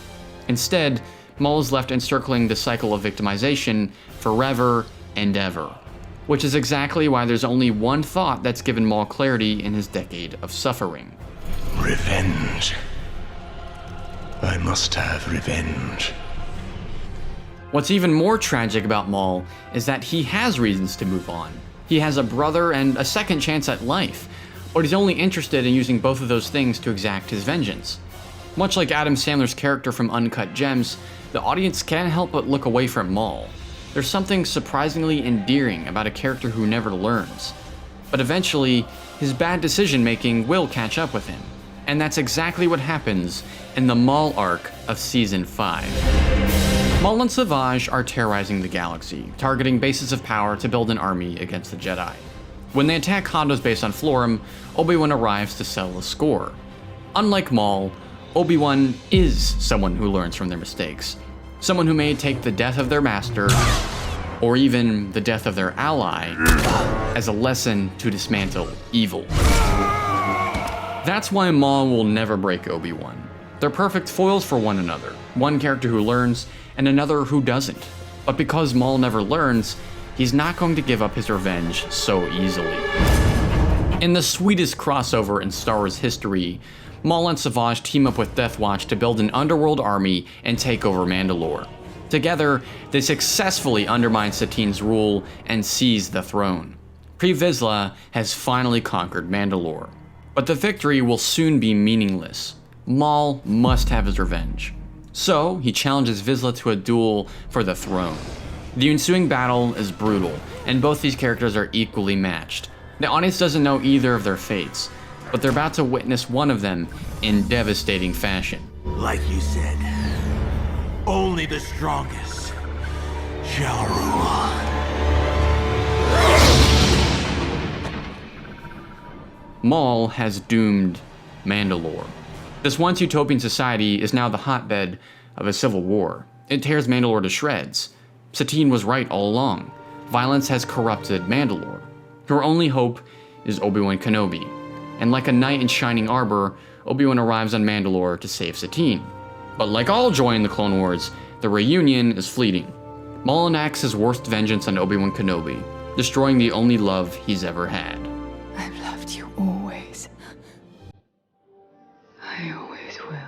Instead, Maul is left encircling the cycle of victimization forever and ever. Which is exactly why there's only one thought that's given Maul clarity in his decade of suffering. Revenge. I must have revenge. What's even more tragic about Maul is that he has reasons to move on. He has a brother and a second chance at life, but he's only interested in using both of those things to exact his vengeance. Much like Adam Sandler's character from Uncut Gems, the audience can't help but look away from Maul. There's something surprisingly endearing about a character who never learns. But eventually, his bad decision-making will catch up with him. And that's exactly what happens in the Maul arc of Season 5. Maul and Savage are terrorizing the galaxy, targeting bases of power to build an army against the Jedi. When they attack Hondo's base on Florum, Obi-Wan arrives to settle the score. Unlike Maul, Obi-Wan is someone who learns from their mistakes. Someone who may take the death of their master, or even the death of their ally, as a lesson to dismantle evil. That's why Maul will never break Obi-Wan. They're perfect foils for one another, one character who learns, and another who doesn't. But because Maul never learns, he's not going to give up his revenge so easily. In the sweetest crossover in Star Wars history, Maul and Savage team up with Death Watch to build an underworld army and take over Mandalore. Together, they successfully undermine Satine's rule and seize the throne. Pre Vizsla has finally conquered Mandalore. But the victory will soon be meaningless. Maul must have his revenge. So, he challenges Vizsla to a duel for the throne. The ensuing battle is brutal, and both these characters are equally matched. The audience doesn't know either of their fates, but they're about to witness one of them in devastating fashion. Like you said, only the strongest shall rule. Maul has doomed Mandalore. This once utopian society is now the hotbed of a civil war. It tears Mandalore to shreds. Satine was right all along. Violence has corrupted Mandalore. Her only hope is Obi-Wan Kenobi. And like a knight in shining armor, Obi-Wan arrives on Mandalore to save Satine. But like all joy in the Clone Wars, the reunion is fleeting. Maul enacts his worst vengeance on Obi-Wan Kenobi, destroying the only love he's ever had. I've loved you always. I always will.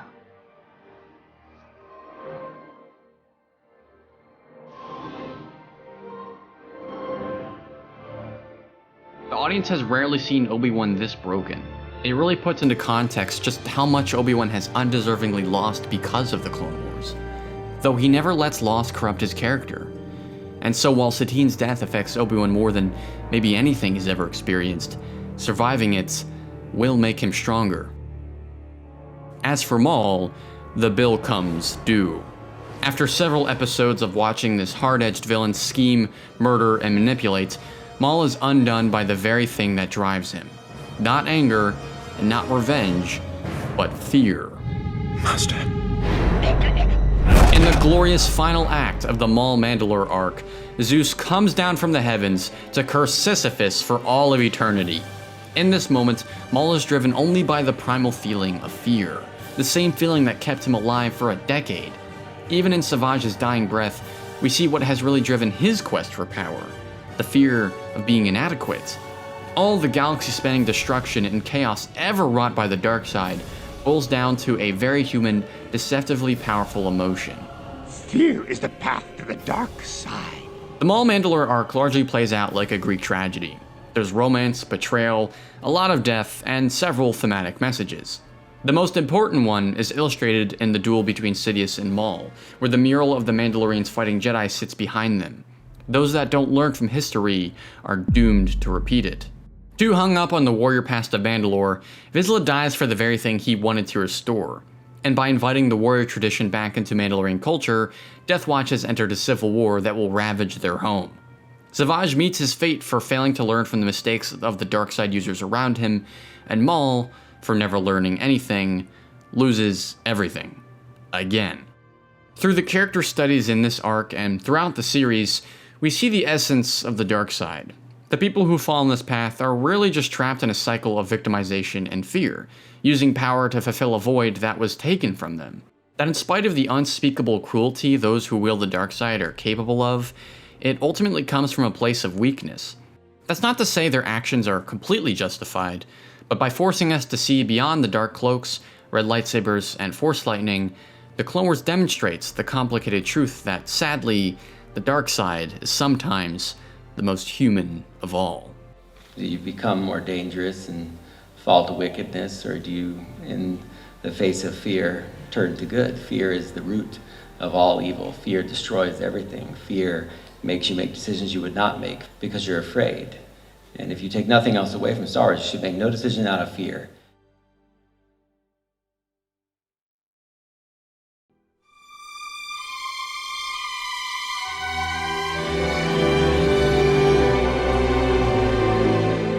The audience has rarely seen Obi-Wan this broken. It really puts into context just how much Obi-Wan has undeservingly lost because of the Clone Wars. Though he never lets loss corrupt his character. And so while Satine's death affects Obi-Wan more than maybe anything he's ever experienced, surviving it will make him stronger. As for Maul, the bill comes due. After several episodes of watching this hard-edged villain scheme, murder, and manipulate, Maul is undone by the very thing that drives him. Not anger, and not revenge, but fear. Master. In the glorious final act of the Maul Mandalore arc, Zeus comes down from the heavens to curse Sisyphus for all of eternity. In this moment, Maul is driven only by the primal feeling of fear, the same feeling that kept him alive for a decade. Even in Savage's dying breath, we see what has really driven his quest for power, the fear of being inadequate. All the galaxy-spanning destruction and chaos ever wrought by the dark side boils down to a very human, deceptively powerful emotion. Fear is the path to the dark side. The Maul Mandalore arc largely plays out like a Greek tragedy. There's romance, betrayal, a lot of death, and several thematic messages. The most important one is illustrated in the duel between Sidious and Maul, where the mural of the Mandalorians fighting Jedi sits behind them. Those that don't learn from history are doomed to repeat it. Too hung up on the warrior past of Mandalore, Vizsla dies for the very thing he wanted to restore. And by inviting the warrior tradition back into Mandalorian culture, Death Watch has entered a civil war that will ravage their home. Savage meets his fate for failing to learn from the mistakes of the dark side users around him, and Maul, for never learning anything, loses everything. Again. Through the character studies in this arc and throughout the series, we see the essence of the dark side. The people who fall on this path are really just trapped in a cycle of victimization and fear, using power to fulfill a void that was taken from them. That in spite of the unspeakable cruelty those who wield the dark side are capable of, it ultimately comes from a place of weakness. That's not to say their actions are completely justified, but by forcing us to see beyond the dark cloaks, red lightsabers, and force lightning, the Clone Wars demonstrates the complicated truth that, sadly, the dark side is sometimes the most human of all. Do you become more dangerous and fall to wickedness, or do you, in the face of fear, turn to good? Fear is the root of all evil. Fear destroys everything. Fear makes you make decisions you would not make because you're afraid. And if you take nothing else away from Star Wars, you should make no decision out of fear.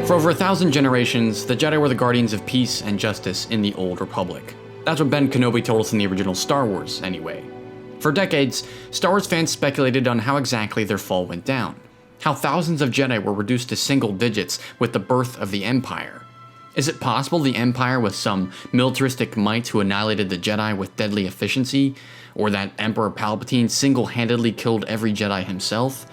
For over 1,000 generations, the Jedi were the guardians of peace and justice in the Old Republic. That's what Ben Kenobi told us in the original Star Wars, anyway. For decades, Star Wars fans speculated on how exactly their fall went down, how thousands of Jedi were reduced to single digits with the birth of the Empire. Is it possible the Empire was some militaristic might who annihilated the Jedi with deadly efficiency, or that Emperor Palpatine single-handedly killed every Jedi himself?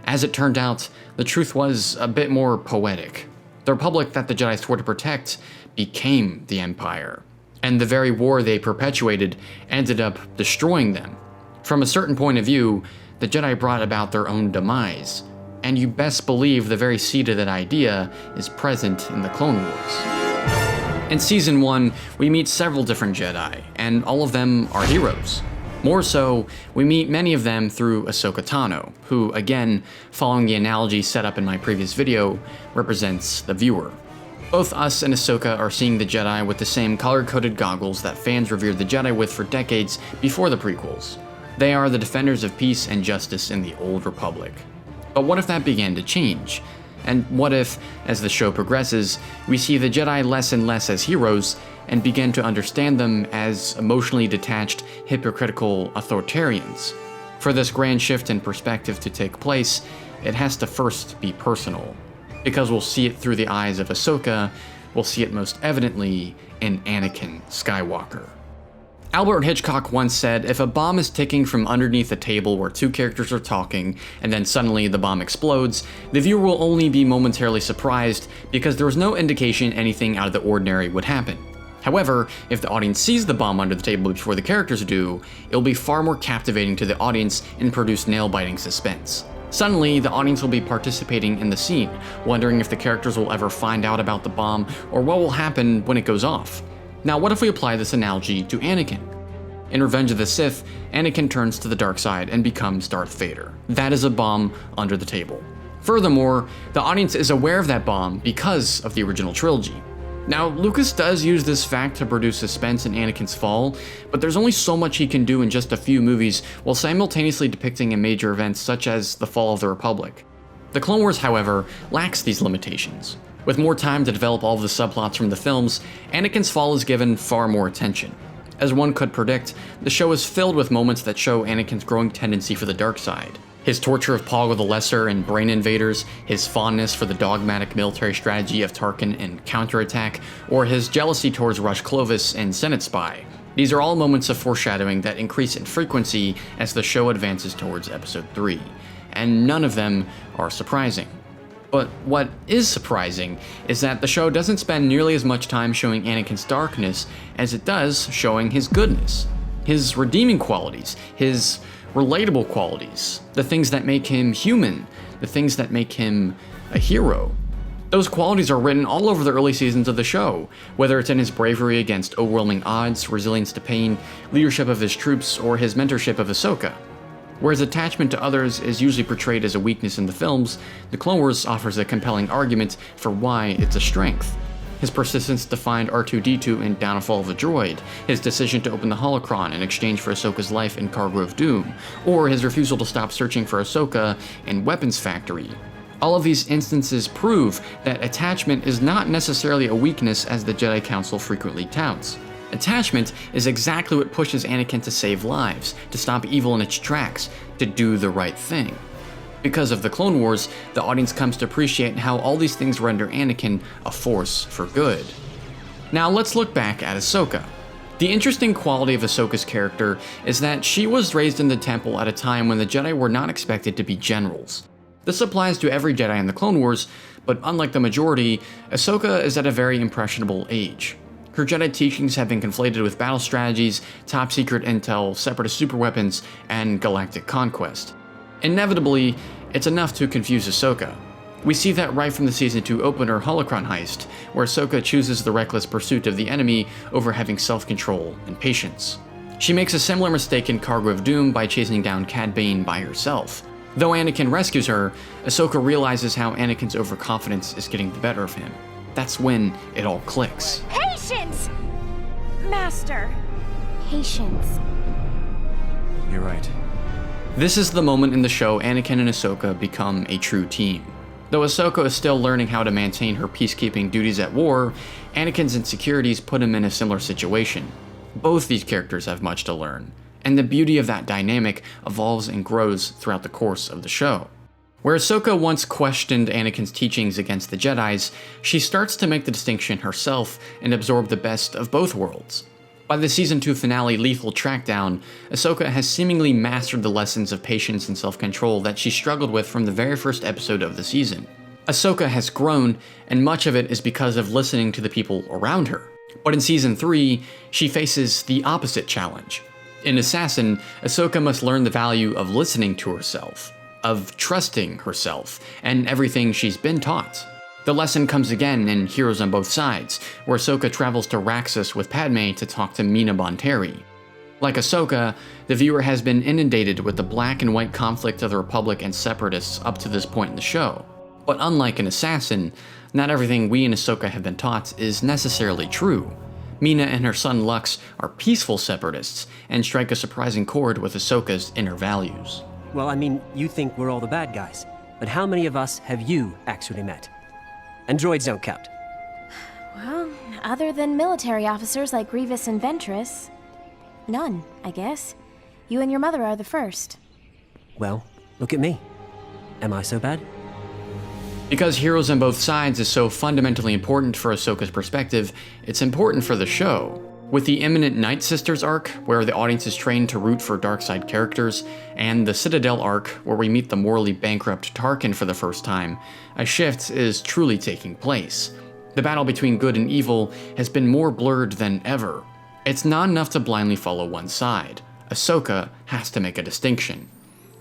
As it turned out, the truth was a bit more poetic. The Republic that the Jedi swore to protect became the Empire, and the very war they perpetuated ended up destroying them. From a certain point of view, the Jedi brought about their own demise, and you best believe the very seed of that idea is present in the Clone Wars. In Season 1, we meet several different Jedi, and all of them are heroes. More so, we meet many of them through Ahsoka Tano, who, again, following the analogy set up in my previous video, represents the viewer. Both us and Ahsoka are seeing the Jedi with the same color-coded goggles that fans revered the Jedi with for decades before the prequels. They are the defenders of peace and justice in the Old Republic. But what if that began to change? And what if, as the show progresses, we see the Jedi less and less as heroes and begin to understand them as emotionally detached, hypocritical authoritarians? For this grand shift in perspective to take place, it has to first be personal. Because we'll see it through the eyes of Ahsoka, we'll see it most evidently in Anakin Skywalker. Albert Hitchcock once said, if a bomb is ticking from underneath a table where two characters are talking, and then suddenly the bomb explodes, the viewer will only be momentarily surprised because there was no indication anything out of the ordinary would happen. However, if the audience sees the bomb under the table before the characters do, it'll be far more captivating to the audience and produce nail-biting suspense. Suddenly, the audience will be participating in the scene, wondering if the characters will ever find out about the bomb or what will happen when it goes off. Now, what if we apply this analogy to Anakin? In Revenge of the Sith, Anakin turns to the dark side and becomes Darth Vader. That is a bomb under the table. Furthermore, the audience is aware of that bomb because of the original trilogy. Now, Lucas does use this fact to produce suspense in Anakin's fall, but there's only so much he can do in just a few movies while simultaneously depicting a major event such as the fall of the Republic. The Clone Wars, however, lacks these limitations. With more time to develop all of the subplots from the films, Anakin's fall is given far more attention. As one could predict, the show is filled with moments that show Anakin's growing tendency for the dark side. His torture of Poggle the Lesser and Brain Invaders, his fondness for the dogmatic military strategy of Tarkin in Counterattack, or his jealousy towards Rush Clovis in Senate Spy. These are all moments of foreshadowing that increase in frequency as the show advances towards Episode 3, and none of them are surprising. But what is surprising is that the show doesn't spend nearly as much time showing Anakin's darkness as it does showing his goodness, his redeeming qualities, his relatable qualities, the things that make him human, the things that make him a hero. Those qualities are written all over the early seasons of the show, whether it's in his bravery against overwhelming odds, resilience to pain, leadership of his troops, or his mentorship of Ahsoka. Whereas attachment to others is usually portrayed as a weakness in the films, The Clone Wars offers a compelling argument for why it's a strength. His persistence to find R2-D2 in Downfall of the Droid, his decision to open the holocron in exchange for Ahsoka's life in Cargo of Doom, or his refusal to stop searching for Ahsoka in Weapons Factory. All of these instances prove that attachment is not necessarily a weakness as the Jedi Council frequently touts. Attachment is exactly what pushes Anakin to save lives, to stop evil in its tracks, to do the right thing. Because of the Clone Wars, the audience comes to appreciate how all these things render Anakin a force for good. Now let's look back at Ahsoka. The interesting quality of Ahsoka's character is that she was raised in the temple at a time when the Jedi were not expected to be generals. This applies to every Jedi in the Clone Wars, but unlike the majority, Ahsoka is at a very impressionable age. Her Jedi teachings have been conflated with battle strategies, top secret intel, separatist superweapons, and galactic conquest. Inevitably, it's enough to confuse Ahsoka. We see that right from the Season 2 opener Holocron heist, where Ahsoka chooses the reckless pursuit of the enemy over having self-control and patience. She makes a similar mistake in Cargo of Doom by chasing down Cad Bane by herself. Though Anakin rescues her, Ahsoka realizes how Anakin's overconfidence is getting the better of him. That's when it all clicks. Patience! Master. Patience. You're right. This is the moment in the show Anakin and Ahsoka become a true team. Though Ahsoka is still learning how to maintain her peacekeeping duties at war, Anakin's insecurities put him in a similar situation. Both these characters have much to learn, and the beauty of that dynamic evolves and grows throughout the course of the show. Where Ahsoka once questioned Anakin's teachings against the Jedis, she starts to make the distinction herself and absorb the best of both worlds. By the Season 2 finale Lethal Trackdown, Ahsoka has seemingly mastered the lessons of patience and self-control that she struggled with from the very first episode of the season. Ahsoka has grown, and much of it is because of listening to the people around her. But in Season 3, she faces the opposite challenge. In Assassin, Ahsoka must learn the value of listening to herself, of trusting herself, and everything she's been taught. The lesson comes again in Heroes on Both Sides, where Ahsoka travels to Raxus with Padme to talk to Mina Bonteri. Like Ahsoka, the viewer has been inundated with the black and white conflict of the Republic and Separatists up to this point in the show. But unlike an Assassin, not everything we in Ahsoka have been taught is necessarily true. Mina and her son Lux are peaceful Separatists, and strike a surprising chord with Ahsoka's inner values. Well, I mean, you think we're all the bad guys, but how many of us have you actually met? And droids don't count. Well, other than military officers like Grievous and Ventress, none, I guess. You and your mother are the first. Well, look at me. Am I so bad? Because Heroes on Both Sides is so fundamentally important for Ahsoka's perspective, it's important for the show. With the imminent Night Sisters arc, where the audience is trained to root for dark side characters, and the Citadel arc, where we meet the morally bankrupt Tarkin for the first time, a shift is truly taking place. The battle between good and evil has been more blurred than ever. It's not enough to blindly follow one side. Ahsoka has to make a distinction.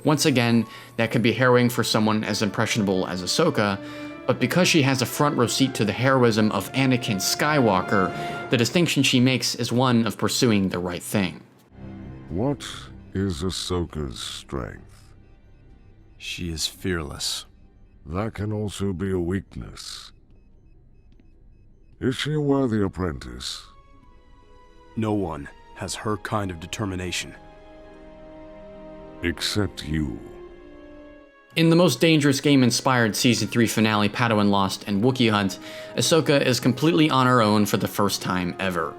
Once again, that can be harrowing for someone as impressionable as Ahsoka, but because she has a front row seat to the heroism of Anakin Skywalker, the distinction she makes is one of pursuing the right thing. What is Ahsoka's strength? She is fearless. That can also be a weakness. Is she a worthy apprentice? No one has her kind of determination. Except you. In the most dangerous game-inspired Season 3 finale Padawan Lost and Wookiee Hunt, Ahsoka is completely on her own for the first time ever.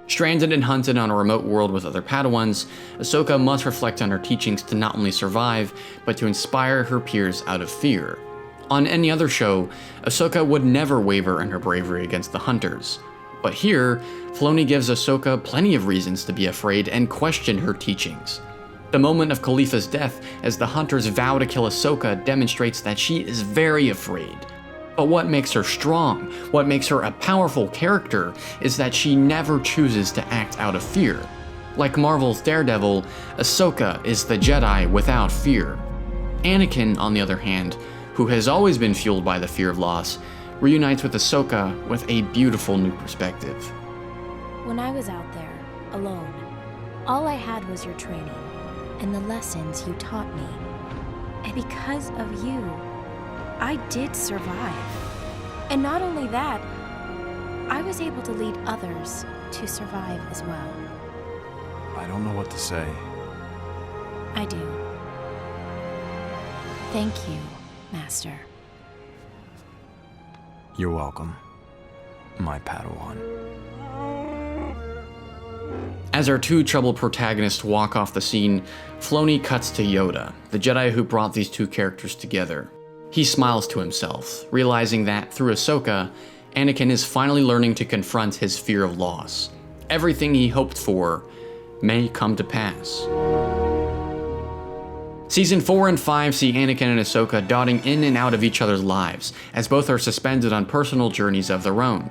Stranded and hunted on a remote world with other Padawans, Ahsoka must reflect on her teachings to not only survive, but to inspire her peers out of fear. On any other show, Ahsoka would never waver in her bravery against the Hunters. But here, Filoni gives Ahsoka plenty of reasons to be afraid and question her teachings. The moment of Khalifa's death as the Hunters vow to kill Ahsoka demonstrates that she is very afraid. But what makes her strong, what makes her a powerful character, is that she never chooses to act out of fear. Like Marvel's Daredevil, Ahsoka is the Jedi without fear. Anakin, on the other hand, who has always been fueled by the fear of loss, reunites with Ahsoka with a beautiful new perspective. When I was out there, alone, all I had was your training and the lessons you taught me. And because of you, I did survive. And not only that, I was able to lead others to survive as well. I don't know what to say. I do. Thank you, Master. You're welcome, my Padawan. As our two troubled protagonists walk off the scene, Filoni cuts to Yoda, the Jedi who brought these two characters together. He smiles to himself, realizing that, through Ahsoka, Anakin is finally learning to confront his fear of loss. everything he hoped for may come to pass. Season 4 and 5 see Anakin and Ahsoka dotting in and out of each other's lives, as both are suspended on personal journeys of their own.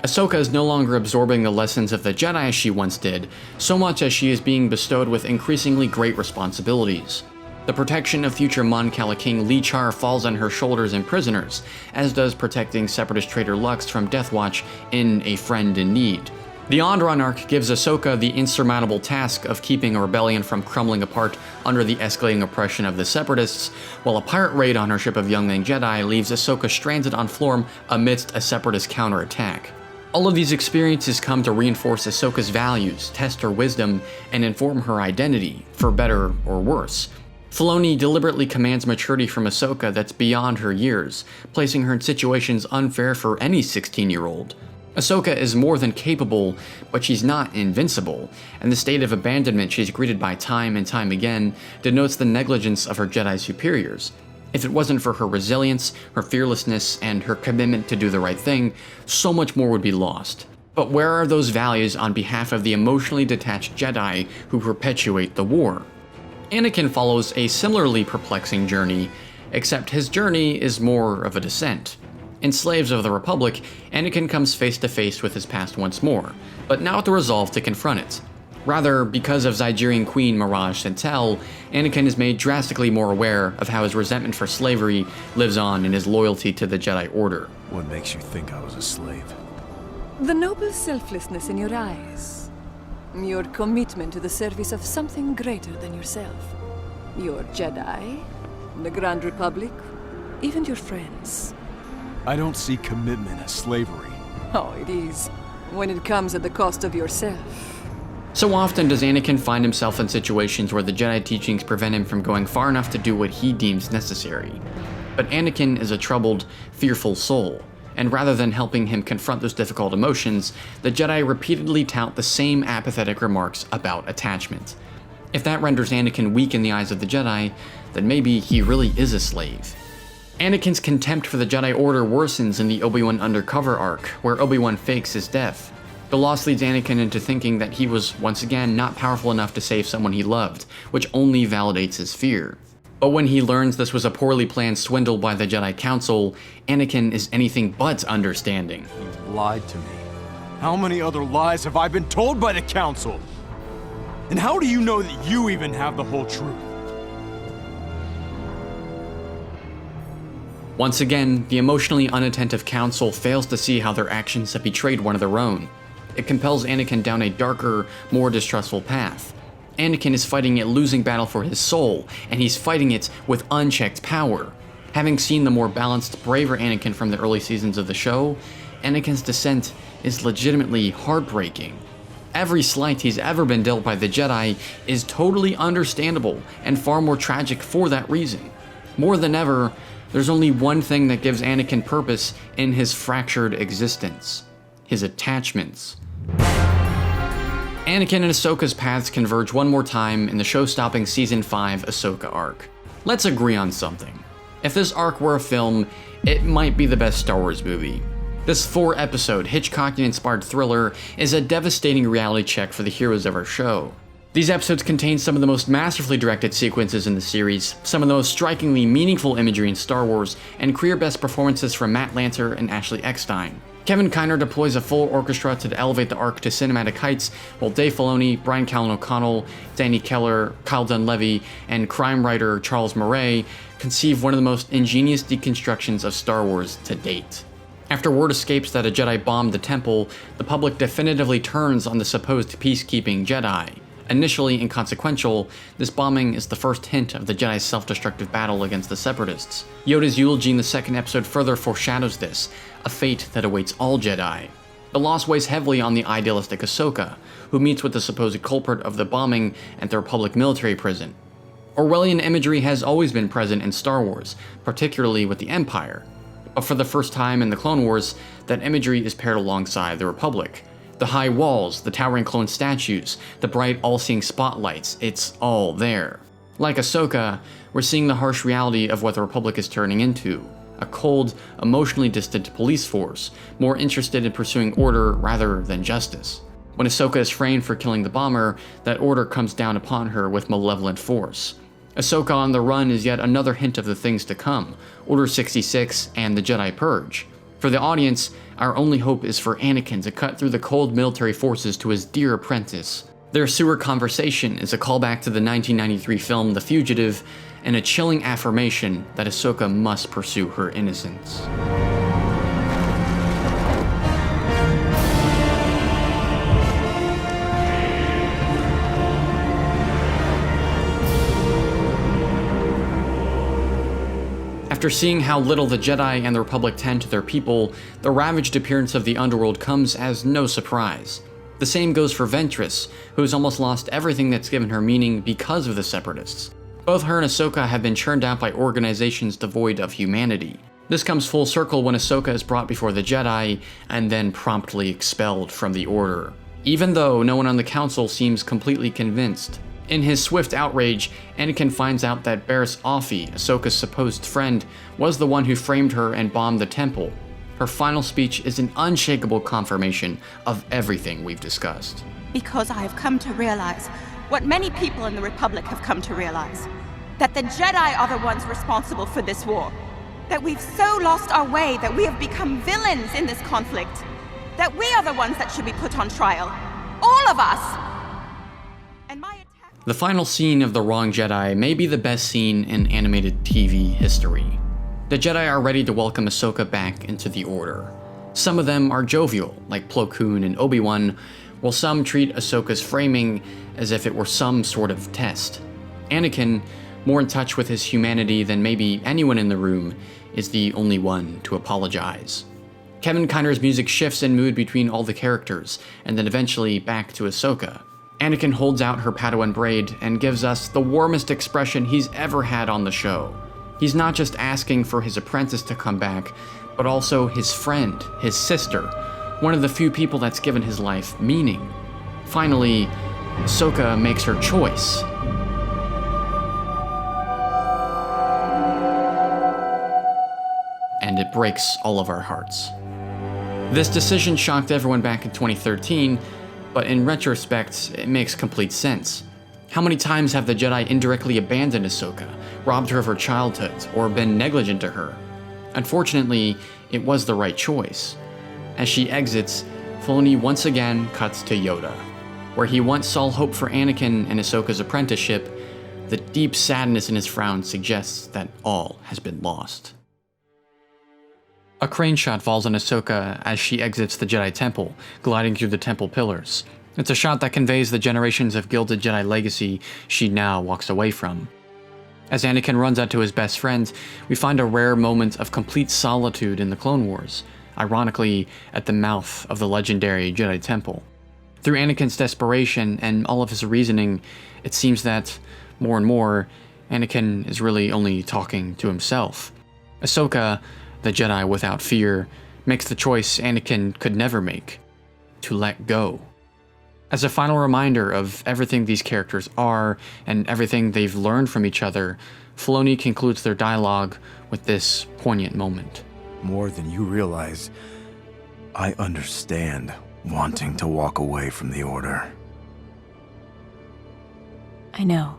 Ahsoka is no longer absorbing the lessons of the Jedi as she once did, so much as she is being bestowed with increasingly great responsibilities. The protection of future Mon Cala King Lee Char falls on her shoulders and prisoners, as does protecting Separatist traitor Lux from Death Watch in A Friend in Need. The Onderon arc gives Ahsoka the insurmountable task of keeping a rebellion from crumbling apart under the escalating oppression of the Separatists, while a pirate raid on her ship of youngling Jedi leaves Ahsoka stranded on Florm amidst a Separatist counterattack. All of these experiences come to reinforce Ahsoka's values, test her wisdom, and inform her identity, for better or worse. Filoni deliberately commands maturity from Ahsoka that's beyond her years, placing her in situations unfair for any 16-year-old. Ahsoka is more than capable, but she's not invincible, and the state of abandonment she's greeted by time and time again denotes the negligence of her Jedi superiors. If it wasn't for her resilience, her fearlessness, and her commitment to do the right thing, so much more would be lost. But where are those values on behalf of the emotionally detached Jedi who perpetuate the war? Anakin follows a similarly perplexing journey, except his journey is more of a descent. In Slaves of the Republic, Anakin comes face to face with his past once more, but now with the resolve to confront it. Rather, because of Zygerian Queen Mirage Centel, Anakin is made drastically more aware of how his resentment for slavery lives on in his loyalty to the Jedi Order. What makes you think I was a slave? The noble selflessness in your eyes. Your commitment to the service of something greater than yourself. Your Jedi, the Grand Republic, even your friends. I don't see commitment as slavery. Oh, it is. When it comes at the cost of yourself. So often does Anakin find himself in situations where the Jedi teachings prevent him from going far enough to do what he deems necessary. But Anakin is a troubled, fearful soul, and rather than helping him confront those difficult emotions, the Jedi repeatedly tout the same apathetic remarks about attachment. If that renders Anakin weak in the eyes of the Jedi, then maybe he really is a slave. Anakin's contempt for the Jedi Order worsens in the Obi-Wan Undercover arc, where Obi-Wan fakes his death. The loss leads Anakin into thinking that he was, once again, not powerful enough to save someone he loved, which only validates his fear. But when he learns this was a poorly planned swindle by the Jedi Council, Anakin is anything but understanding. You lied to me. How many other lies have I been told by the Council? And how do you know that you even have the whole truth? Once again, the emotionally unattentive Council fails to see how their actions have betrayed one of their own. It compels Anakin down a darker, more distrustful path. Anakin is fighting a losing battle for his soul, and he's fighting it with unchecked power. Having seen the more balanced, braver Anakin from the early seasons of the show, Anakin's descent is legitimately heartbreaking. Every slight he's ever been dealt by the Jedi is totally understandable and far more tragic for that reason. More than ever, there's only one thing that gives Anakin purpose in his fractured existence: his attachments. Anakin and Ahsoka's paths converge one more time in the show-stopping Season 5 Ahsoka arc. Let's agree on something. If this arc were a film, it might be the best Star Wars movie. This 4-episode, Hitchcockian-inspired thriller is a devastating reality check for the heroes of our show. These episodes contain some of the most masterfully directed sequences in the series, some of the most strikingly meaningful imagery in Star Wars, and career-best performances from Matt Lanter and Ashley Eckstein. Kevin Kiner deploys a full orchestra to elevate the arc to cinematic heights, while Dave Filoni, Brian Callen O'Connell, Danny Keller, Kyle Dunleavy, and crime writer Charles Murray conceive one of the most ingenious deconstructions of Star Wars to date. After word escapes that a Jedi bombed the temple, the public definitively turns on the supposed peacekeeping Jedi. Initially inconsequential, this bombing is the first hint of the Jedi's self-destructive battle against the Separatists. Yoda's eulogy in the second episode further foreshadows this, a fate that awaits all Jedi. The loss weighs heavily on the idealistic Ahsoka, who meets with the supposed culprit of the bombing at the Republic military prison. Orwellian imagery has always been present in Star Wars, particularly with the Empire. But for the first time in the Clone Wars, that imagery is paired alongside the Republic. The high walls, the towering clone statues, the bright all-seeing spotlights, it's all there. Like Ahsoka, we're seeing the harsh reality of what the Republic is turning into. A cold, emotionally distant police force, more interested in pursuing order rather than justice. When Ahsoka is framed for killing the bomber, that order comes down upon her with malevolent force. Ahsoka on the run is yet another hint of the things to come, Order 66 and the Jedi Purge. For the audience, our only hope is for Anakin to cut through the cold military forces to his dear apprentice. Their sewer conversation is a callback to the 1993 film The Fugitive, and a chilling affirmation that Ahsoka must pursue her innocence. After seeing how little the Jedi and the Republic tend to their people, the ravaged appearance of the underworld comes as no surprise. The same goes for Ventress, who has almost lost everything that's given her meaning because of the Separatists. Both her and Ahsoka have been churned out by organizations devoid of humanity. This comes full circle when Ahsoka is brought before the Jedi and then promptly expelled from the Order, even though no one on the Council seems completely convinced. In his swift outrage, Anakin finds out that Barriss Offee, Ahsoka's supposed friend, was the one who framed her and bombed the temple. Her final speech is an unshakable confirmation of everything we've discussed. Because I have come to realize what many people in the Republic have come to realize. That the Jedi are the ones responsible for this war. That we've so lost our way that we have become villains in this conflict. That we are the ones that should be put on trial. All of us! The final scene of The Wrong Jedi may be the best scene in animated TV history. The Jedi are ready to welcome Ahsoka back into the Order. Some of them are jovial, like Plo Koon and Obi-Wan, while some treat Ahsoka's framing as if it were some sort of test. Anakin, more in touch with his humanity than maybe anyone in the room, is the only one to apologize. Kevin Kiner's music shifts in mood between all the characters, and then eventually back to Ahsoka. Anakin holds out her Padawan braid and gives us the warmest expression he's ever had on the show. He's not just asking for his apprentice to come back, but also his friend, his sister, one of the few people that's given his life meaning. Finally, Ahsoka makes her choice. And it breaks all of our hearts. This decision shocked everyone back in 2013, but in retrospect, it makes complete sense. How many times have the Jedi indirectly abandoned Ahsoka, robbed her of her childhood, or been negligent to her? Unfortunately, it was the right choice. As she exits, Filoni once again cuts to Yoda. Where he once saw hope for Anakin and Ahsoka's apprenticeship, the deep sadness in his frown suggests that all has been lost. A crane shot falls on Ahsoka as she exits the Jedi Temple, gliding through the temple pillars. It's a shot that conveys the generations of gilded Jedi legacy she now walks away from. As Anakin runs out to his best friend, we find a rare moment of complete solitude in the Clone Wars, ironically at the mouth of the legendary Jedi Temple. Through Anakin's desperation and all of his reasoning, it seems that, more and more, Anakin is really only talking to himself. Ahsoka, the Jedi without fear, makes the choice Anakin could never make: to let go. As a final reminder of everything these characters are and everything they've learned from each other, Filoni concludes their dialogue with this poignant moment. More than you realize, I understand wanting to walk away from the Order. I know.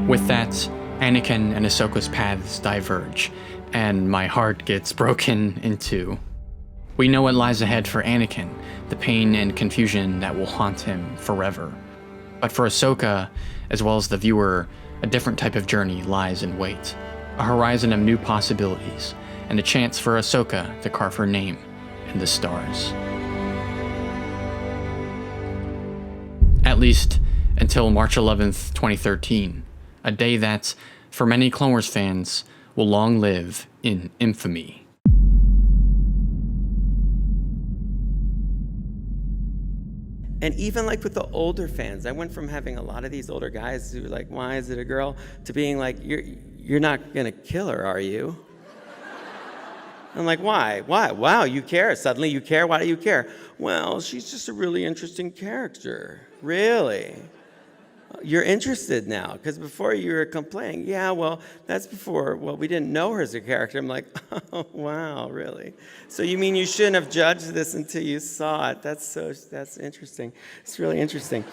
With that, Anakin and Ahsoka's paths diverge, and my heart gets broken in two. We know what lies ahead for Anakin, the pain and confusion that will haunt him forever. But for Ahsoka, as well as the viewer, a different type of journey lies in wait. A horizon of new possibilities, and a chance for Ahsoka to carve her name in the stars. At least until March 11th, 2013, a day that, for many Clone Wars fans, will long live in infamy. And even like with the older fans, I went from having a lot of these older guys who were like, why is it a girl? To being like, you're not gonna kill her, are you? I'm like, why? Why? Wow, you care? Suddenly you care? Why do you care? Well, she's just a really interesting character. Really? you're interested now, because before you were complaining, yeah, well, that's before, well, we didn't know her as a character. I'm like, oh, wow, really? So you mean you shouldn't have judged this until you saw it? That's interesting. It's really interesting.